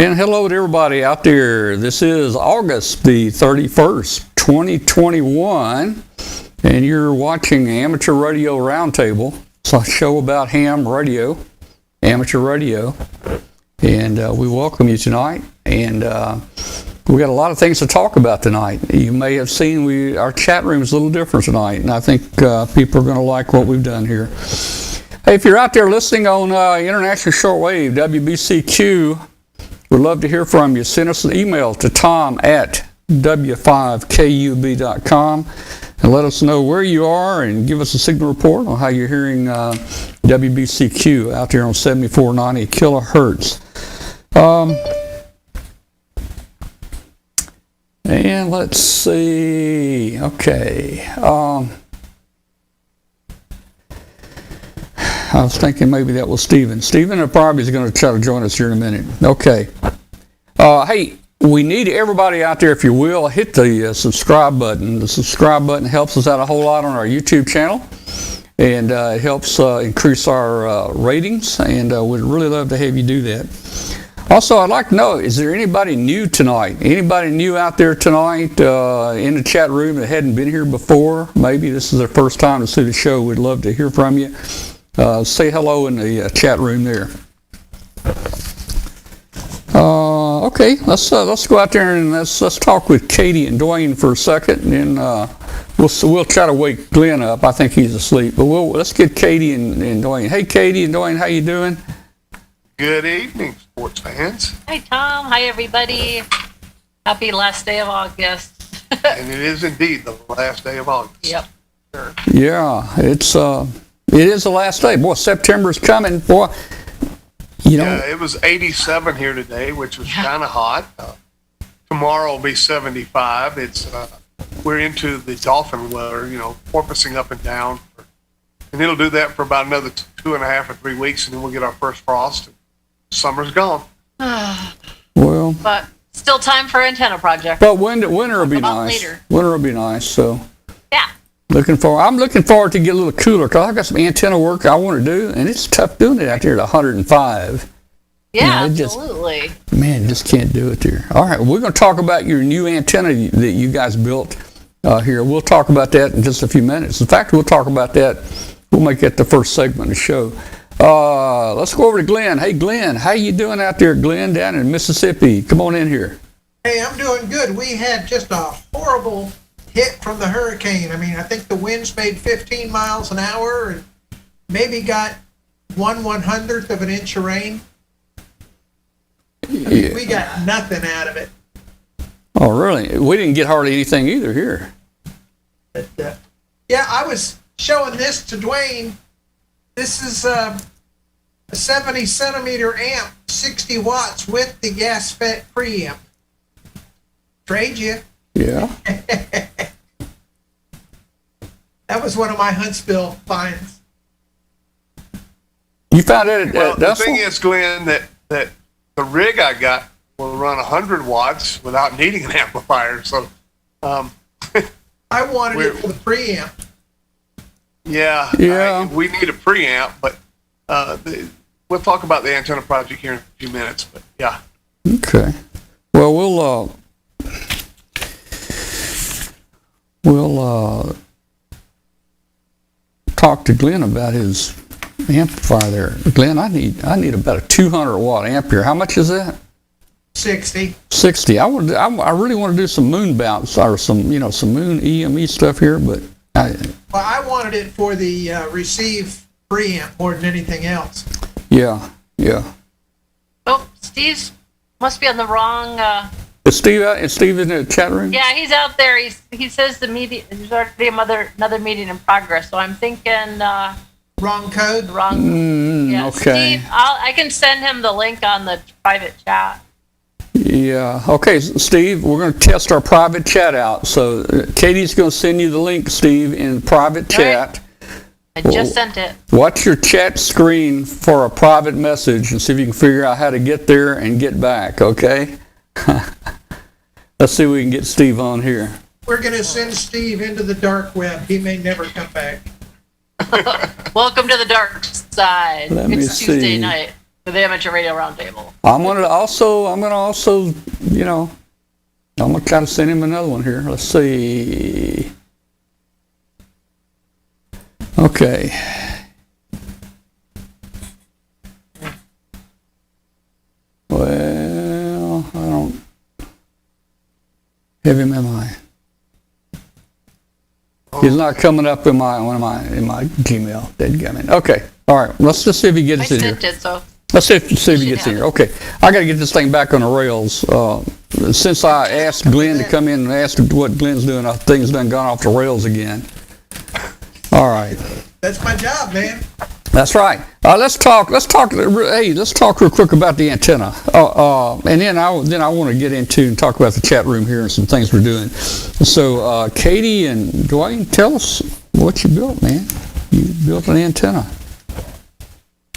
And hello to everybody out there. This is August the 31st, 2021, and you're watching Amateur Radio Roundtable. It's a show about ham radio, amateur radio, and we welcome you tonight. And we got a lot of things to talk about tonight. You may have seen our chat room is a little different tonight, and I think people are going to like what we've done here. Hey, if you're out there listening on International Shortwave, WBCQ, we'd love to hear from you. Send us an email to tom@w5kub.com and let us know where you are and give us a signal report on how you're hearing WBCQ out there on 7490 kilohertz. And let's see. Okay. I was thinking maybe that was Stephen. Stephen probably is going to try to join us here in a minute. Okay. Hey, we need everybody out there, if you will, hit the subscribe button. The subscribe button helps us out a whole lot on our YouTube channel, and it helps increase our ratings, and we'd really love to have you do that. Also, I'd like to know, is there anybody new tonight? Anybody new out there tonight in the chat room that hadn't been here before? Maybe this is their first time to see the show. We'd love to hear from you. Say hello in the chat room there. Okay, let's go out there and let's talk with Katie and Dwayne for a second, and then we'll try to wake Glen up. I think he's asleep, but let's get Katie and Dwayne. Hey, Katie and Dwayne, how you doing? Good evening, sports fans. Hi, Tom. Hi, everybody. Happy last day of August. And it is indeed the last day of August. Yep. Sure. Yeah, it is the last day. Boy, September's coming. Boy, you know. Yeah, it was 87 here today, which was kind of hot. Tomorrow will be 75. We're into the dolphin weather, porpoising up and down. And it'll do that for about another 2.5 or 3 weeks, and then we'll get our first frost. Summer's gone. Well. But still time for antenna project. But winter will be nice. Later. Winter will be nice, so. Yeah. I'm looking forward to get a little cooler, because I've got some antenna work I want to do, and it's tough doing it out there at 105. Yeah, absolutely. Just can't do it there. All right, we're going to talk about your new antenna that you guys built here. We'll talk about that in just a few minutes. In fact, we'll talk about that. We'll make that the first segment of the show. Let's go over to Glen. Hey, Glen, how you doing out there, Glen, down in Mississippi? Come on in here. Hey, I'm doing good. We had just a horrible hit from the hurricane. I mean, I think the winds made 15 miles an hour and maybe got 1/100th of an inch of rain. We got nothing out of it. Oh, really? We didn't get hardly anything either here. But, yeah, I was showing this to Dwayne. This is a 70 centimeter amp, 60 watts with the gas fed preamp. Trade you. Yeah. That was one of my Huntsville finds. You found it Well, at the thing is, Glenn, that the rig I got will run 100 watts without needing an amplifier. So, I wanted it for the preamp. Yeah. We need a preamp, but we'll talk about the antenna project here in a few minutes. But yeah. Okay. Well, we'll talk to Glen about his amplifier there. Glen, I need about a 200 watt amp here. How much is that? 60. 60. I really want to do some moon bounce or some moon EME stuff here, but I wanted it for the receive preamp more than anything else. Yeah. Oh, Steve must be on the wrong. Is Steve in the chat room? Yeah, he's out there. He says the meeting. There's already another meeting in progress. So I'm thinking. Wrong code. Yeah, okay. Steve, I can send him the link on the private chat. Yeah. Okay, Steve, we're going to test our private chat out. So Katie's going to send you the link, Steve, in private chat. Right. I just sent it. Watch your chat screen for a private message and see if you can figure out how to get there and get back, okay? Let's see if we can get Steve on here. We're going to send Steve into the dark web. He may never come back. Welcome to the dark side. Let me It's Tuesday see. night. for the Amateur Radio Roundtable. I'm gonna also, you know, I'm gonna try to send him another one here. Let's see. Okay. Well, I don't have him in my. He's not coming up in my Gmail. Dadgummit. Okay. All right. Let's just see if he I gets in here. sent it, so Let's see if he Should gets in have here. Okay. I got to get this thing back on the rails. Since I asked Glenn to come in and ask what Glenn's doing, I think it's done gone off the rails again. All right. That's my job, man. That's right. Let's talk. Hey, let's talk real quick about the antenna. And then I want to get into and talk about the chat room here and some things we're doing. So, Katie and Dwayne, tell us what you built, man. You built an antenna.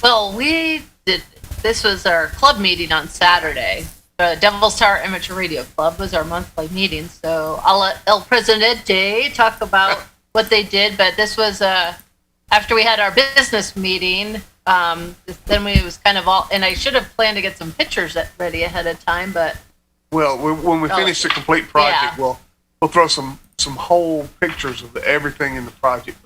well, we did. This was our club meeting on Saturday. The Devil's Tower Amateur Radio Club was our monthly meeting. So I'll let El Presidente talk about what they did. But this was after we had our business meeting. Then we was kind of all, and I should have planned to get some pictures ready ahead of time, but Well, when we finish the complete project, Yeah. we'll throw some whole pictures of everything in the project.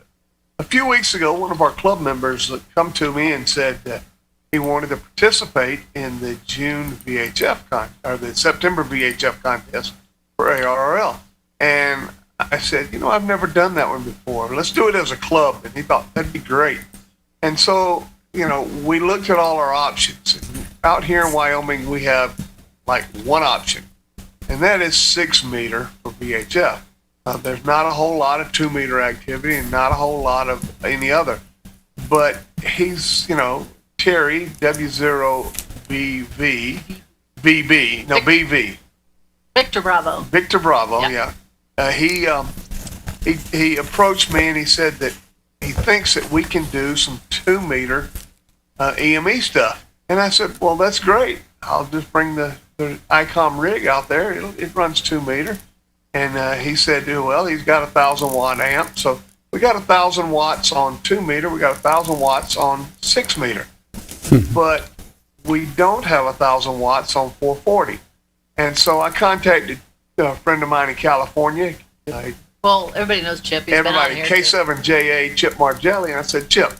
A few weeks ago, one of our club members come to me and said that he wanted to participate in the June or the September VHF contest for ARRL. And I said, I've never done that one before. Let's do it as a club. And he thought that'd be great. And so, we looked at all our options. And out here in Wyoming, we have like one option, and that is 6 meter for VHF. There's not a whole lot of 2 meter activity and not a whole lot of any other. But he's, Terry, W0BV, BV. Victor Bravo. Victor Bravo, Yeah. yeah. He approached me and he said that he thinks that we can do some 2 meter EME stuff. And I said, well, that's great. I'll just bring the ICOM rig out there. It runs 2 meter. And he said, well, he's got 1,000 watt amp. So we got 1,000 watts on 2 meter. We got 1,000 watts on 6 meter. But we don't have 1,000 watts on 440. And so I contacted a friend of mine in California. Well, everybody knows Chip. He's Everybody, been on here. K7JA, Chip Margelli. And I said, Chip,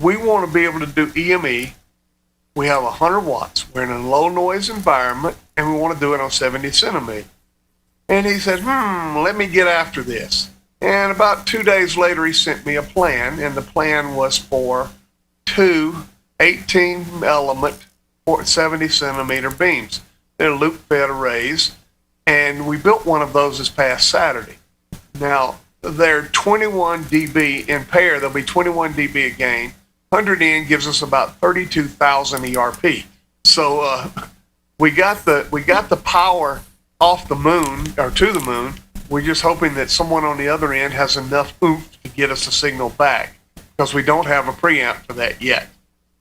we want to be able to do EME. We have 100 watts. We're in a low noise environment, and we want to do it on 70 centimeter. And he said, let me get after this. And about 2 days later, he sent me a plan, and the plan was for 2 18-element 70 centimeter beams. They're loop-fed arrays, and we built one of those this past Saturday. Now, they're 21 dB in pair. There'll be 21 dB a gain. 100 in gives us about 32,000 ERP. So we got the power off the moon, or to the moon. We're just hoping that someone on the other end has enough oomph to get us a signal back, because we don't have a preamp for that yet.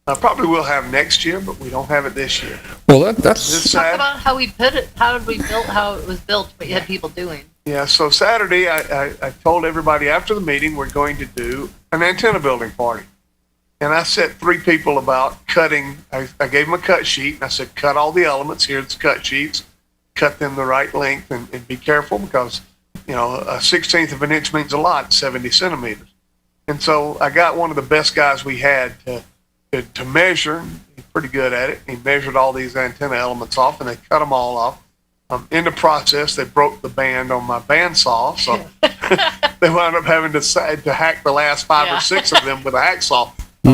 Probably will have next year, but we don't have it this year. Well, that's Talk about how we put it, how it was built, what you had people doing. Yeah, so Saturday I told everybody after the meeting we're going to do an antenna building party. And I set 3 people about cutting. I gave them a cut sheet, and I said, cut all the elements. Here's the cut sheets. Cut them the right length, and be careful, because, a 1/16 of an inch means a lot, 70 centimeters. And so I got one of the best guys we had to measure. He's pretty good at it. He measured all these antenna elements off, and they cut them all off. In the process, they broke the band on my bandsaw, so they wound up having to hack the last 5 or 6 of them with a hacksaw,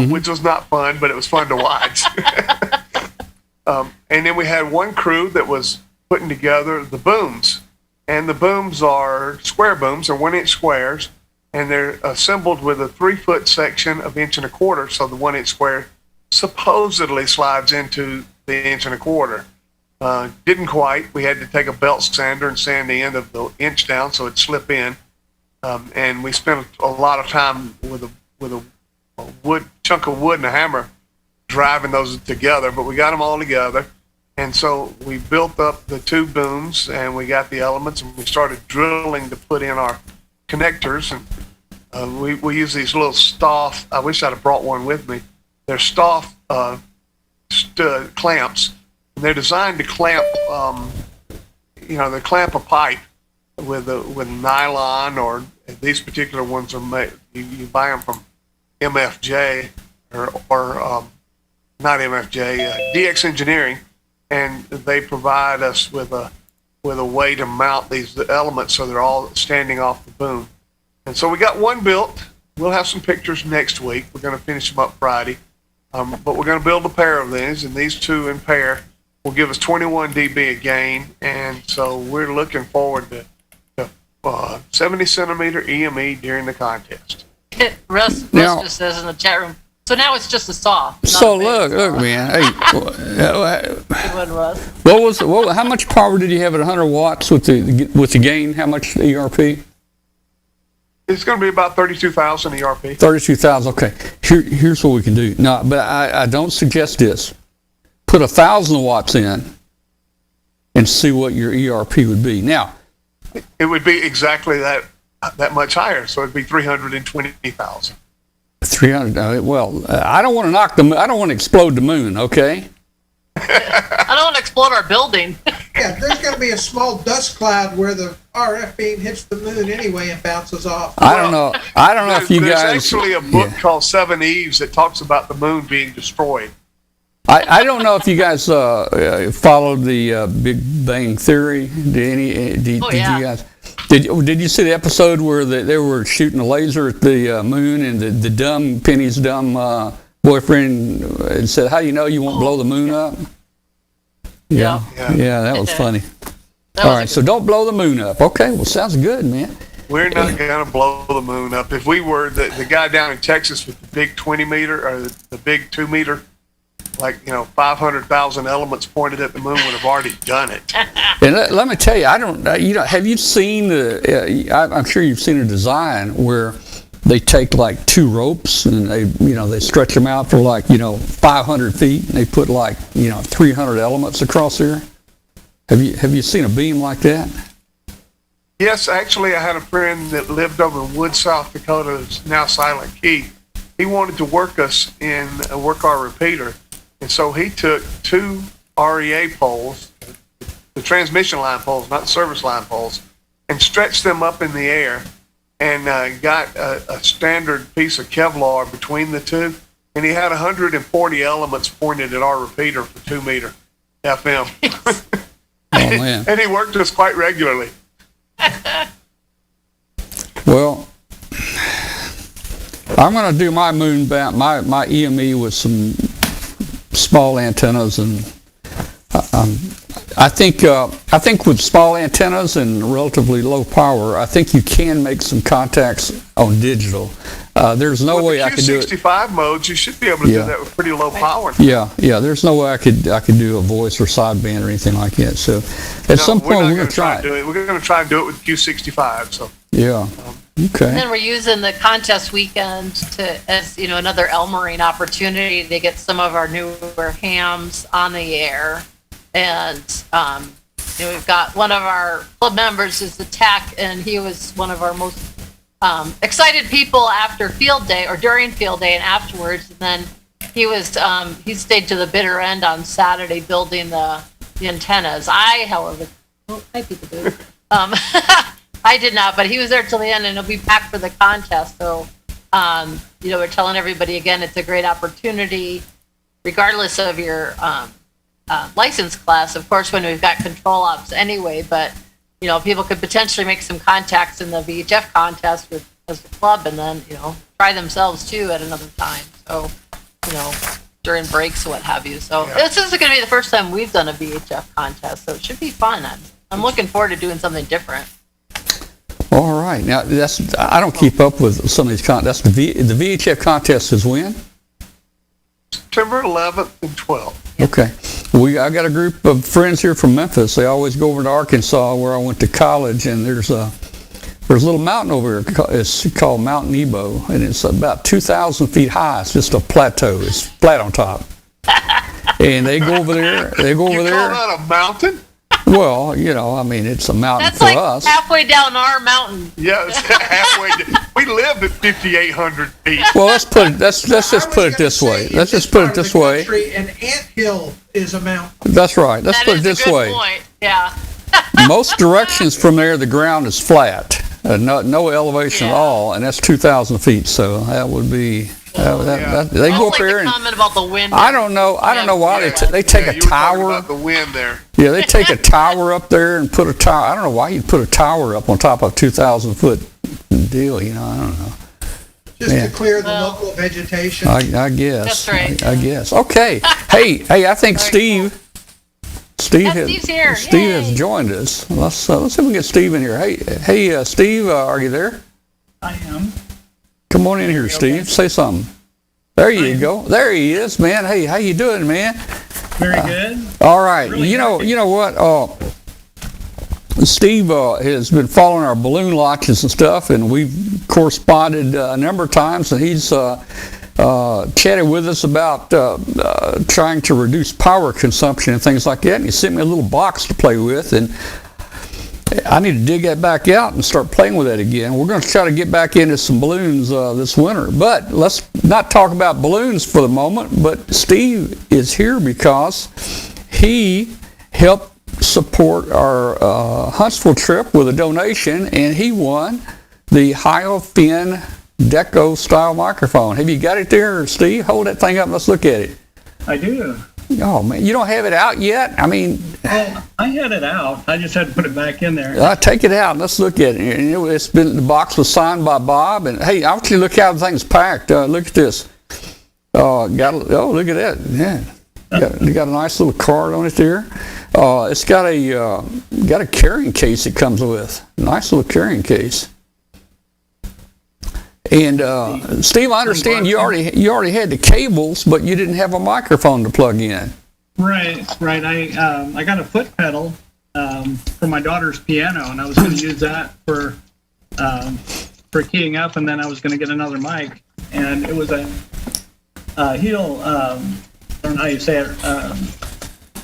which was not fun, but it was fun to watch. And then we had one crew that was putting together the booms, and the booms are square booms. They're 1 inch squares, and they're assembled with a 3-foot section of 1 1/4 inch, so the 1 inch square supposedly slides into the 1 1/4 inch. Didn't quite. We had to take a belt sander and sand the end of the inch down so it'd slip in. And we spent a lot of time with a chunk of wood and a hammer driving those together, but we got them all together. And so we built up the 2 booms, and we got the elements, and we started drilling to put in our connectors. And we use these little Stoff. I wish I'd have brought one with me. They're Stoff clamps, and they're designed to clamp, they clamp a pipe with nylon, or these particular ones are made. You buy them from MFJ or not MFJ, DX Engineering, and they provide us with a way to mount these elements so they're all standing off the boom. And so we got one built. We'll have some pictures next week. We're going to finish them up Friday. But we're going to build a pair of these, and these two in pair will give us 21 dB of gain. And so we're looking forward to 70 centimeter EME during the contest. Russ just says in the chat room, so now it's just a saw. So look, man. Hey, how much power did you have at 100 watts with the gain? How much ERP? It's going to be about 32,000 ERP. 32,000. Okay. Here's what we can do. No, but I don't suggest this. Put 1,000 watts in and see what your ERP would be. Now, it would be exactly that much higher. So it'd be 320,000. 300. Well, I don't want to knock the moon. I don't want to explode the moon. Okay. I don't want to explode our building. Yeah, there's going to be a small dust cloud where the RF beam hits the moon anyway and bounces off. I don't know if you guys. There's actually a book called Seven Eves that talks about the moon being destroyed. I don't know if you guys followed the Big Bang Theory. Did you guys? Did you see the episode where they were shooting a laser at the moon, and the Penny's dumb boyfriend said, "How do you know you won't blow the moon up?" Yeah, that was funny. All right, so don't blow the moon up. Okay, well, sounds good, man. We're not going to blow the moon up. If we were the guy down in Texas with the big 20 meter or the big 2 meter, 500,000 elements pointed at the moon, would have already done it. And let me tell you, have you seen I'm sure you've seen a design where they take like 2 ropes and they stretch them out for 500 feet, and they put 300 elements across there. Have you seen a beam like that? Yes, actually, I had a friend that lived over in Wood, South Dakota, it's now Silent Key. He wanted to work our repeater, and so he took 2 REA poles, the transmission line poles, not the service line poles, and stretched them up in the air, and got a standard piece of Kevlar between the two, and he had 140 elements pointed at our repeater for 2 meter FM. Oh, man. And he worked us quite regularly. Well, I'm going to do my moon my EME with some small antennas, and I think with small antennas and relatively low power, I think you can make some contacts on digital. There's no way I could do it. With the Q65 modes, you should be able to do that with pretty low power. Yeah. There's no way I could do a voice or sideband or anything like that. So at some point we're going to try it. We're going to try and do it with Q65. So yeah. Okay. And then we're using the contest weekend as another Elmering opportunity to get some of our newer hams on the air. And we've got one of our club members is the tech, and he was one of our most excited people after field day or during field day and afterwards. And then he stayed to the bitter end on Saturday building the antennas. However, hi Peekaboo. I did not, but he was there till the end, and he'll be back for the contest. So, we're telling everybody again, it's a great opportunity, regardless of your license class. Of course, when we've got control ops anyway, but people could potentially make some contacts in the Vhf contest as a club, and then try themselves too at another time. So, during breaks or what have you. So this is going to be the first time we've done a Vhf contest, so it should be fun. I'm looking forward to doing something different. All right. Now I don't keep up with some of these contests. The VHF contest is when? September 11th and 12th. Okay. I got a group of friends here from Memphis. They always go over to Arkansas, where I went to college, and there's a little mountain over here. It's called Mount Nebo, and it's about 2,000 feet high. It's just a plateau. It's flat on top. And they go over there. You call that a mountain? Well, I mean, it's a mountain That's for like us. halfway down our mountain. Yeah, it's halfway. We live at 5,800 feet. Well, let's just put it this way. Let's just put it this way. An anthill is a mountain. That's right. Let's That put it is this a good way. point. Yeah. Most directions from there, the ground is flat, no elevation at Yeah. all, and that's 2,000 feet. So that would be. They go up Like there the and comment about the wind. I don't know why they take a you were talking tower. about the wind there. Yeah, they take a tower up there and put a tower. I don't know why you'd put a tower up on top of a 2,000 foot deal. I don't know. Just Yeah. to clear the Well, local vegetation. I guess. That's right. I guess. Okay. Hey, I think Very Steve. Yeah, Steve's here. Steve has Yay. joined us. Let's see if we can get Steve in here. Hey, Steve, are you there? I am. Come on in here, Steve. Say something. There you go. There he is, man. Hey, how you doing, man? Very good. All right. Really you know what? Steve has been following our balloon launches and stuff, and we've corresponded a number of times, and he's chatted with us about trying to reduce power consumption and things like that. And he sent me a little box to play with, and I need to dig that back out and start playing with that again. We're going to try to get back into some balloons this winter. But let's not talk about balloons for the moment. But Steve is here because he helped support our Huntsville trip with a donation, and he won the Fin Deco style microphone. Have you got it there, Steve? Hold that thing up and let's look at it. I do. Oh, man, you don't have it out yet? I mean, Well, I had it out. I just had to put it back in there. take it out and let's look at it. And the box was signed by Bob. And hey, I want you to look how the thing's packed. Look at this. Look at that. Yeah, you got a nice little card on it there. It's got a carrying case it comes with. Nice little carrying case. And Steve, I understand you already had the cables, but you didn't have a microphone to plug in. Right. I got a foot pedal for my daughter's piano, and I was going to use that for keying up, and then I was going to get another mic, and it was a heel. I don't know how you say it,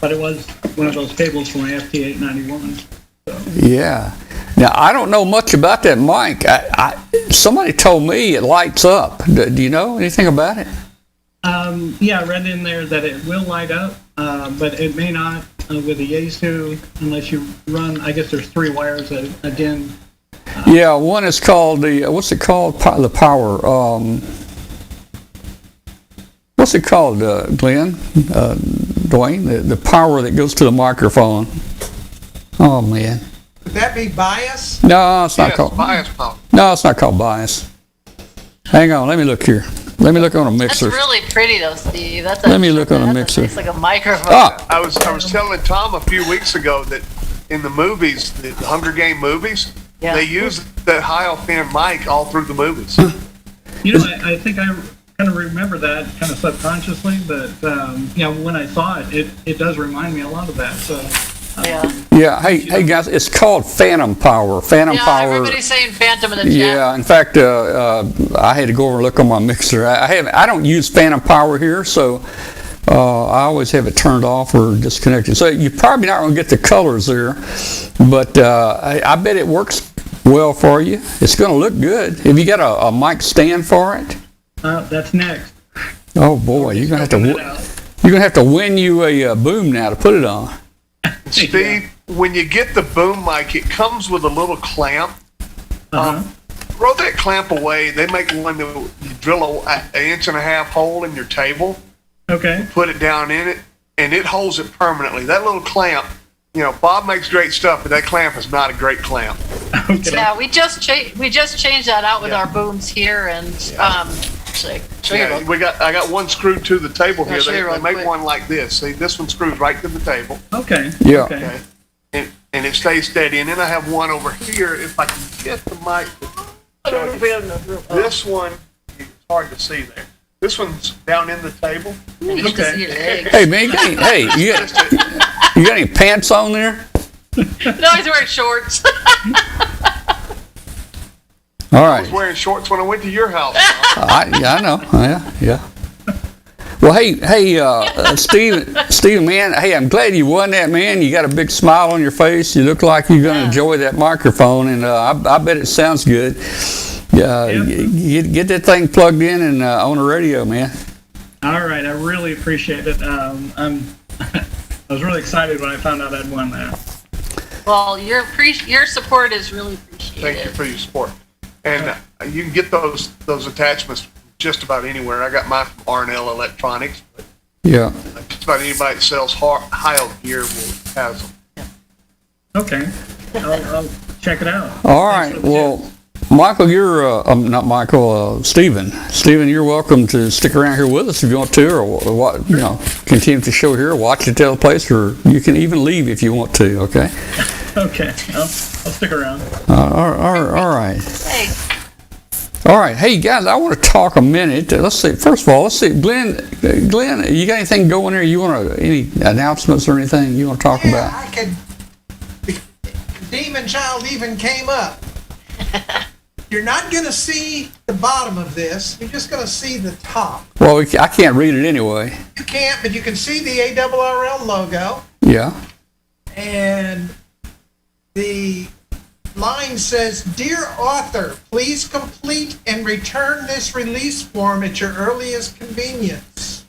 but it was one of those cables for my FT891. So. Yeah. Now I don't know much about that mic. Somebody told me it lights up. Do you know anything about it? Yeah, I read in there that it will light up, but it may not with the Yaesu unless you run. I guess there's 3 wires a DIN. Yeah, one is called what's it called? The power. What's it called, Glen? Dwayne? The power that goes to the microphone. Oh man. Would that be bias? No, it's not Yes, called. bias power. No, it's not called bias. Hang on, let me look here. Let me look on a That's mixer. really pretty though, Steve. Let me look on a mixer. It's like a microphone. Ah, I was telling Tom a few weeks ago that in the movies, the Hunger Game movies, Yeah. they use that Fin mic all through the movies. You know, I think I kind of remember that kind of subconsciously, but when I saw it, it does remind me a lot of that. So Yeah. yeah. Hey guys, it's called Phantom Power. Phantom Yeah, Power. everybody's saying Phantom in the chat. Yeah, in fact, I had to go over and look on my mixer. I don't use Phantom Power here, so I always have it turned off or disconnected. So you're probably not going to get the colors there, but I bet it works well for you. It's going to look good. Have you got a mic stand for it? that's next. Oh boy, you're going to have to win you a boom now to put it on. Steve, when you get the boom mic, it comes with a little clamp. Throw that clamp away. They make one that you drill an 1.5-inch hole in your table, Okay. put it down in it, and it holds it permanently. That little clamp, Bob makes great stuff, but that clamp is not a great clamp. Okay. Yeah, we just changed that out with our booms here, and show you Yeah, real- I got one screwed to the table I'll here. show They you real make quick. one like this. See, this one screws right to the table. Okay. Yeah. Okay. Okay. And it stays steady. And then I have one over here. If I can get the mic to show you. This one, it's hard to see there. This one's down in the table. You get to see your legs. Hey man, you got any pants on there? No, he's wearing shorts. All I right. was wearing shorts when I went to your house. I know. Yeah. Well, hey, Steve, man. Hey, I'm glad you won that, man. You got a big smile on your face. You look like you're going to enjoy that microphone, and I bet it sounds good. Get that thing plugged in and on the radio, man. All right, I really appreciate it. I was really excited when I found out I'd won that. Well, your support is really appreciated. Thank you for your support. And you can get those attachments just about anywhere. I got mine from R&L Electronics, but Yeah. just about anybody that sells Heil gear has them. Okay, I'll check it out. All right. Well, Michael, you're not Michael. Stephen. Stephen, you're welcome to stick around here with us if you want to, or continue the show here, watch it the other place, or you can even leave if you want to. Okay. Okay, I'll stick around. All right. Hey, All right. Hey guys, I want to talk a minute. Let's see. First of all, let's see. Glen, you got anything going there? You want any announcements or anything you want to talk about? I could. The Demon Child even came up. You're not going to see the bottom of this. You're just going to see the top. Well, I can't read it anyway. You can't, but you can see the ARRL logo. Yeah. And the line says, "Dear author, please complete and return this release form at your earliest convenience.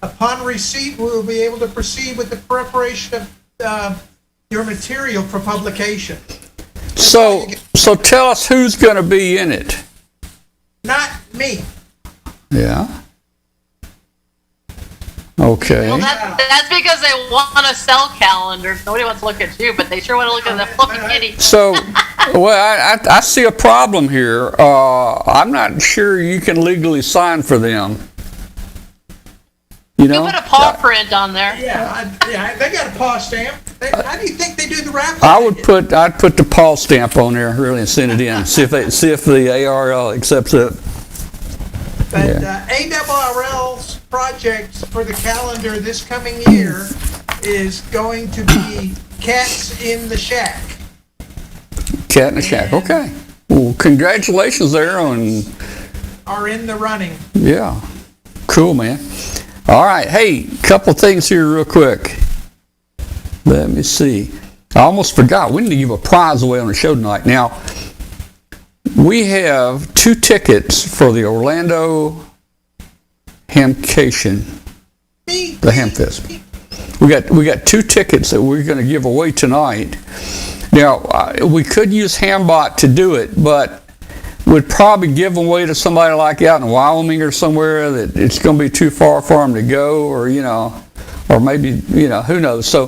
Upon receipt, we will be able to proceed with the preparation of your material for publication." So tell us who's going to be in it. Not me. Yeah. Okay. well, that's because they want to sell calendars. Nobody wants to look at you, but they sure want to look at the fluffy kitty. So, well, I see a problem here. I'm not sure you can legally sign for them. You know? You put a paw print on there. Yeah, they got a paw stamp. How do you think they do the wrapping? I'd put the Paul stamp on there really and send it in. See if the ARL accepts it. But ARRL's project for the calendar this coming year is going to be Cats in the Shack. Cat in the Shack. Okay. Well, congratulations there on. Are in the running. Yeah. Cool, man. All right. Hey, couple things here real quick. Let me see. I almost forgot. We need to give a prize away on the show tonight. Now, we have 2 tickets for the Orlando Hamcation, the Hamfest. We got 2 tickets that we're going to give away tonight. Now, we could use Hambot to do it, but we'd probably give them away to somebody like out in Wyoming or somewhere that it's going to be too far for them to go, or or maybe, who knows. So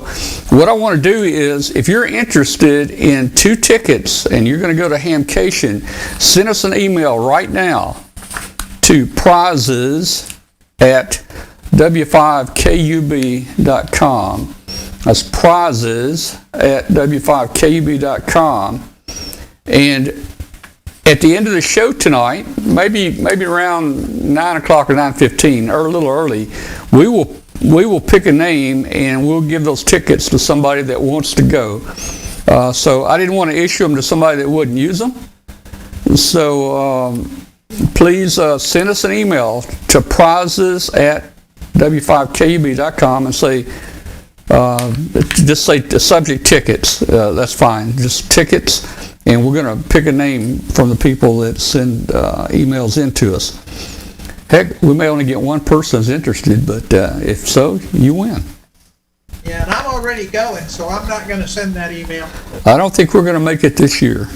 what I want to do is, if you're interested in 2 tickets and you're going to go to Hamcation, send us an email right now to prizes@w5kub.com. That's prizes@w5kub.com. And at the end of the show tonight, maybe around 9 o'clock or 9:15, or a little early, we will pick a name and we'll give those tickets to somebody that wants to go. So I didn't want to issue them to somebody that wouldn't use them. So please send us an email to prizes@w5kub.com and say, just say the subject tickets. That's fine. Just tickets. And we're going to pick a name from the people that send emails in to us. Heck, we may only get one person that's interested, but if so, you win. Yeah, and I'm already going, so I'm not going to send that email. I don't think we're going to make it this year.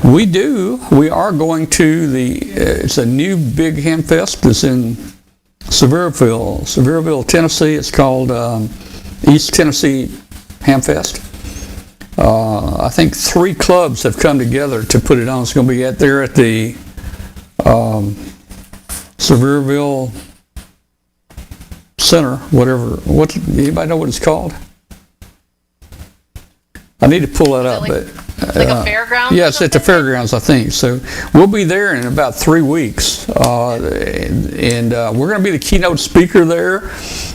We are going to it's a new big Hamfest. It's in Sevierville, Tennessee. It's called East Tennessee Hamfest. I think 3 clubs have come together to put it on. It's going to be there at the Sevierville Center, whatever. Anybody know what it's called? I need to pull that up. Like a fairground? Yeah, it's at the fairgrounds, I think. So we'll be there in about 3 weeks, and we're going to be the keynote speaker there.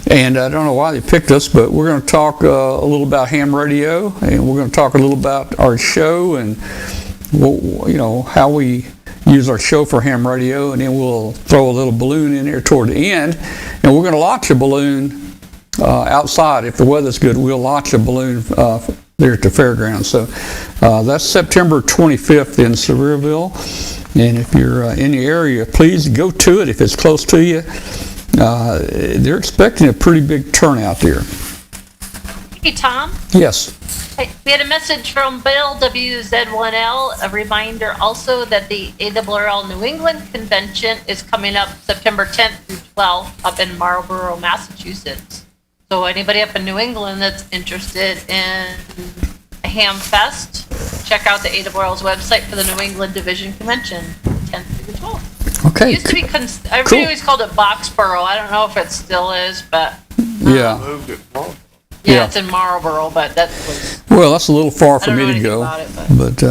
And I don't know why they picked us, but we're going to talk a little about ham radio, and we're going to talk a little about our show and how we use our show for ham radio, and then we'll throw a little balloon in there toward the end, and we're going to launch a balloon outside. If the weather's good, we'll launch a balloon there at the fairgrounds. So that's September 25th in Sevierville, and if you're in the area, please go to it if it's close to you. They're expecting a pretty big turnout there. Hey, Tom. Yes. Hey, we had a message from Bill WZ1L, a reminder also that the ARRL New England Convention is coming up September 10th through 12th up in Marlborough, Massachusetts. So anybody up in New England that's interested in a ham fest, check out the ARRL's website for the New England Division Convention, 10th through the 12th. Okay. It used to be, everybody always called it Boxborough. I don't know if it still is, but Yeah. Moved it forward. yeah, it's in Marlborough, but that was, Well, that's a little far I for don't know me to anything go, about it, but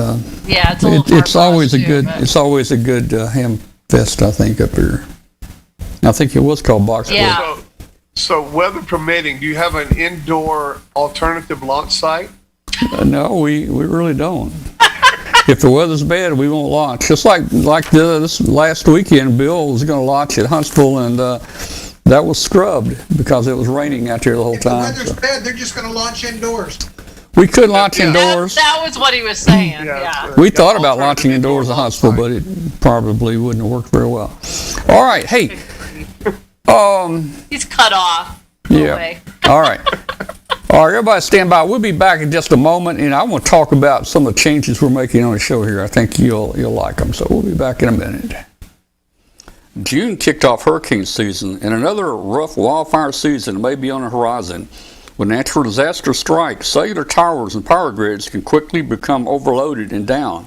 yeah, it's a little far it's for us always a too, good but- it's always a good ham fest, I think, up here. I think it was called Boxborough. Yeah. So weather permitting, do you have an indoor alternative launch site? No, we really don't. If the weather's bad, we won't launch. Just like this last weekend, Bill was going to launch at Huntsville, and that was scrubbed because it was raining out there the whole If the time. weather's So bad, they're just going to launch indoors. we could launch Yeah. indoors. That was what he was saying, yeah. We thought about launching indoors at Huntsville, but it probably wouldn't have worked very well. All right, hey, He's cut off. No yeah. way. All right. All right, everybody stand by. We'll be back in just a moment, and I want to talk about some of the changes we're making on the show here. I think you'll like them, so we'll be back in a minute. June kicked off hurricane season, and another rough wildfire season may be on the horizon. When natural disasters strike, cellular towers and power grids can quickly become overloaded and down.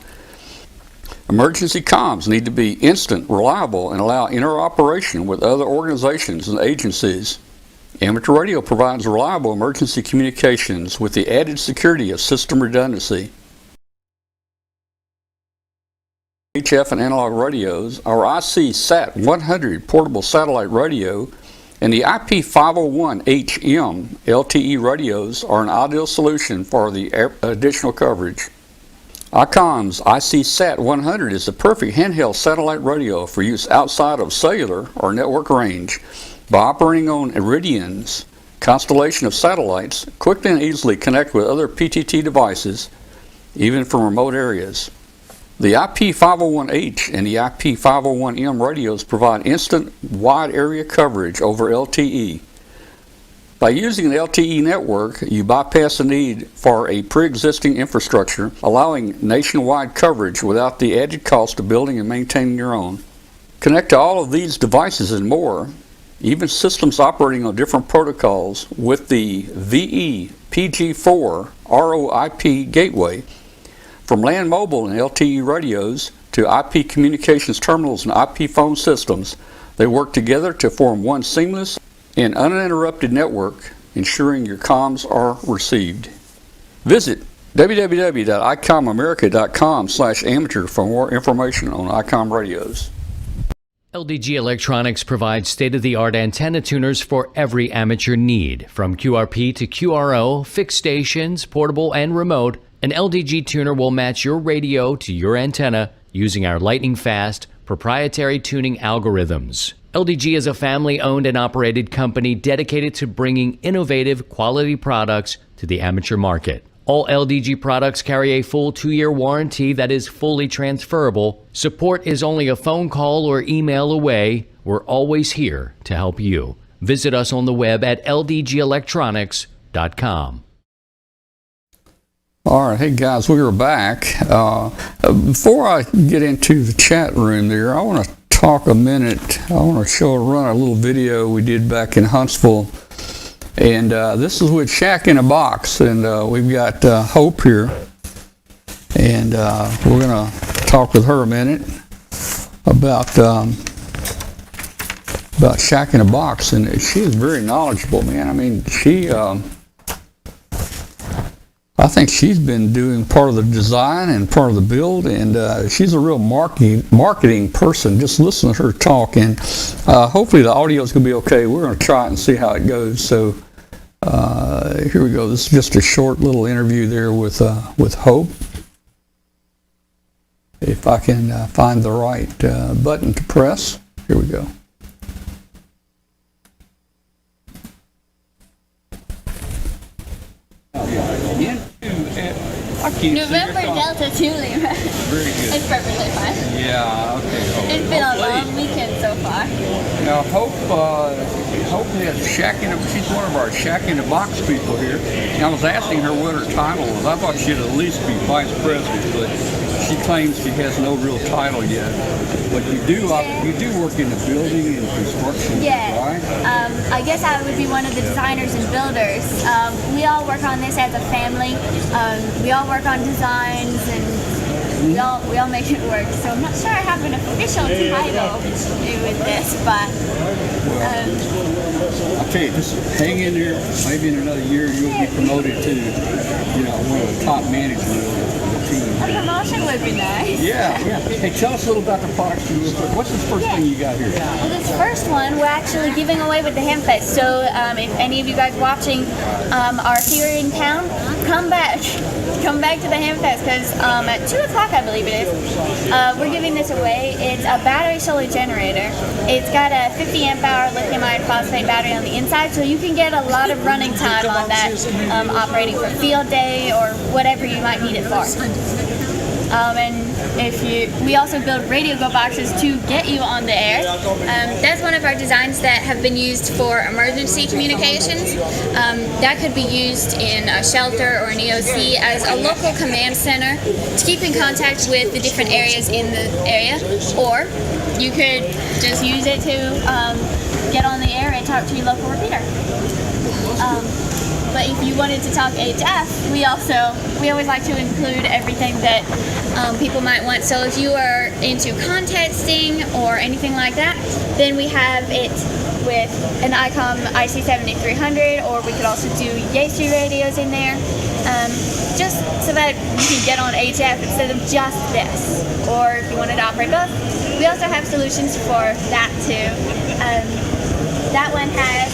Emergency comms need to be instant, reliable, and allow interoperation with other organizations and agencies. Amateur radio provides reliable emergency communications with the added security of system redundancy. HF and analog radios, our IC SAT 100 portable satellite radio, and the IP 501HM LTE radios are an ideal solution for the additional coverage. ICOM's IC SAT 100 is the perfect handheld satellite radio for use outside of cellular or network range. By operating on Iridian's constellation of satellites, quickly and easily connect with other PTT devices, even from remote areas. The IP 501H and the IP 501M radios provide instant wide area coverage over LTE. By using an LTE network, you bypass the need for a pre-existing infrastructure, allowing nationwide coverage without the added cost of building and maintaining your own. Connect to all of these devices and more, even systems operating on different protocols, with the VE PG4 ROIP gateway. From land mobile and LTE radios to IP communications terminals and IP phone systems, they work together to form one seamless and uninterrupted network, ensuring your comms are received. Visit www.icomamerica.com/amateur for more information on ICOM radios. LDG Electronics provides state-of-the-art antenna tuners for every amateur need. From QRP to QRO, fixed stations, portable and remote, an LDG tuner will match your radio to your antenna using our lightning-fast, proprietary tuning algorithms. LDG is a family-owned and operated company dedicated to bringing innovative, quality products to the amateur market. All LDG products carry a full 2-year warranty that is fully transferable. Support is only a phone call or email away. We're always here to help you. Visit us on the web at ldgelectronics.com. All right, hey guys, we are back. Before I get into the chat room there, I want to talk a minute. I want to run a little video we did back in Huntsville. And this is with Shack in a Box, and we've got Hope here, and we're going to talk with her a minute about Shack in a Box, and she is very knowledgeable, man. I mean, I think she's been doing part of the design and part of the build, and she's a real marketing person. Just listen to her talk, and hopefully the audio is going to be okay. We're going to try it and see how it goes. So here we go. This is just a short little interview there with Hope. if I can find the right button to press. Here we go. November Delta 2 Lima. Very good. It's perfectly fine. Yeah, okay. It's been a long weekend so far. Now, Hope is Shack in a, she's one of our Shack in the Box people here. And I was asking her what her title was. I thought she'd at least be vice president, but she claims she has no real title yet. But you do work in the building and construction, Yeah. right? I guess I would be one of the designers and builders. We all work on this as a family. We all work on designs and we all make it work. So I'm not sure I have an official title with this, but I'll tell you, just hang in there. Maybe in another year you'll be promoted to, one of the top managers of the team. a promotion would be nice. Yeah. Hey, tell us a little about the products you work with. What's this first thing you got here? Well, this first one we're actually giving away with the Hamfest. So if any of you guys watching are here in town, come back. Come back to the Hamfest because at 2 o'clock, I believe it is, we're giving this away. It's a battery solar generator. It's got a 50 amp hour lithium iron phosphate battery on the inside, so you can get a lot of running time on that operating for field day or whatever you might need it for. And we also build radio go boxes to get you on the air. That's one of our designs that have been used for emergency communications. That could be used in a shelter or an EOC as a local command center to keep in contact with the different areas in the area, or you could just use it to get on the air and talk to your local repeater. But if you wanted to talk HF, we always like to include everything that people might want. So if you are into contesting or anything like that, then we have it with an ICOM IC7300, or we could also do Yaesu radios in there, just so that you can get on HF instead of just this. Or if you wanted to operate both, we also have solutions for that too. That one has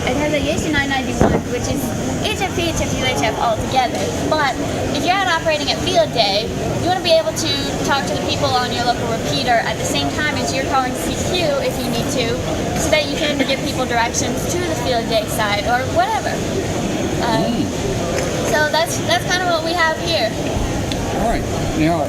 it has a Yaesu 991, which is HF, VHF, UHF all together. But if you're out operating at field day, you want to be able to talk to the people on your local repeater at the same time as you're calling CQ if you need to, so that you can give people directions to the field day side or whatever. So that's kind of what we have here. All right. Now,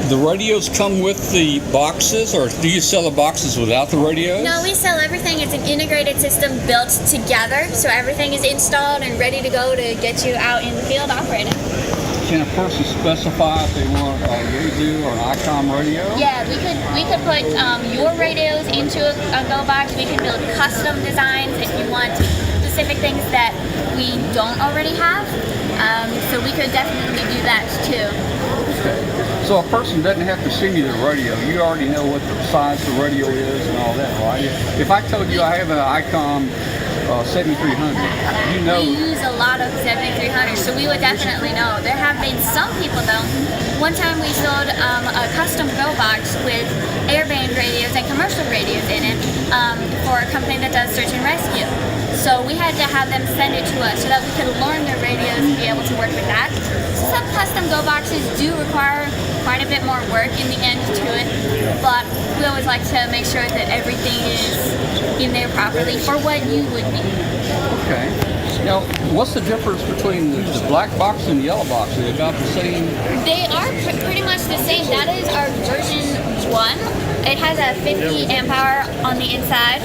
the radios come with the boxes, or do you sell the boxes without the radios? No, we sell everything. It's an integrated system built together, so everything is installed and ready to go to get you out in the field operating. Can a person specify if they want a Yaesu or an ICOM radio? Yeah, we could put your radios into a go box. We can build custom designs if you want specific things that we don't already have. So we could definitely do that too. So a person doesn't have to send you the radio. You already know what the size the radio is and all that, right? If I told you I have an ICOM 7300, you know. We use a lot of 7300s, so we would definitely know. There have been some people though. One time we sold a custom go box with airband radios and commercial radios in it for a company that does search and rescue. So we had to have them send it to us so that we could learn their radios and be able to work with that. Some custom go boxes do require quite a bit more work in the end to it, but we always like to make sure that everything is in there properly for what you would need. Okay. Now, what's the difference between the black box and the yellow box? Are they about the same? They are pretty much the same. That is our version 1. It has a 50 amp hour on the inside,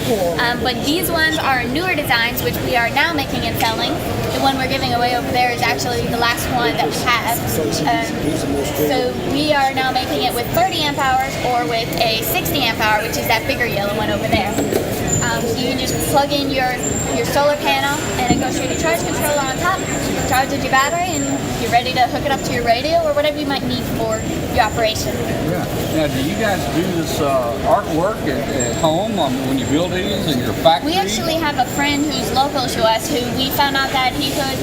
but these ones are newer designs, which we are now making and selling. The one we're giving away over there is actually the last one that we have. So we are now making it with 30 amp hours or with a 60 amp hour, which is that bigger yellow one over there. So you can just plug in your solar panel and it goes through the charge controller on top, charges your battery, and you're ready to hook it up to your radio or whatever you might need for your operation. Yeah. Now, do you guys do this artwork at home when you build these in your factory? We actually have a friend who's local to us who we found out that he could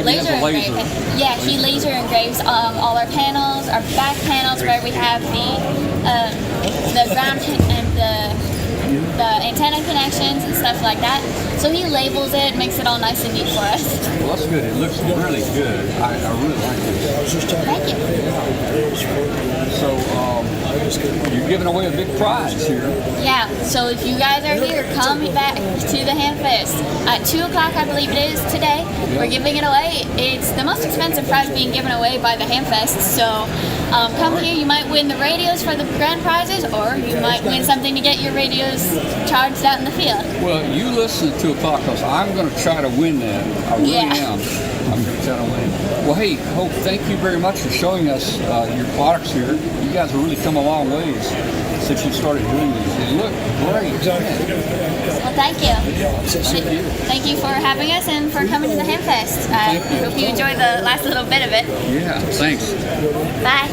laser engrave. Yeah, he laser engraves all our panels, our back panels where we have the ground and the the antenna connections and stuff like that. So he labels it, makes it all nice and neat for us. Well, that's good. It looks really good. I really like this. Thank you. So, you're giving away a big prize here. Yeah, so if you guys are here, come back to the Hamfest at 2 o'clock, I believe it is today. We're giving it away. It's the most expensive prize being given away by the Hamfest. So come here. You might win the radios for the grand prizes, or you might win something to get your radios charged out in the field. Well, you listen to 2 o'clock because I'm going to try to win that. I really am. I'm going to try to win. Well, hey, Hope, thank you very much for showing us your products here. You guys have really come a long ways since you started doing these. They look great. Well, thank you. Thank you for having us and for coming to the Hamfest. I hope you enjoy the last little bit of it. Yeah, thanks. Bye.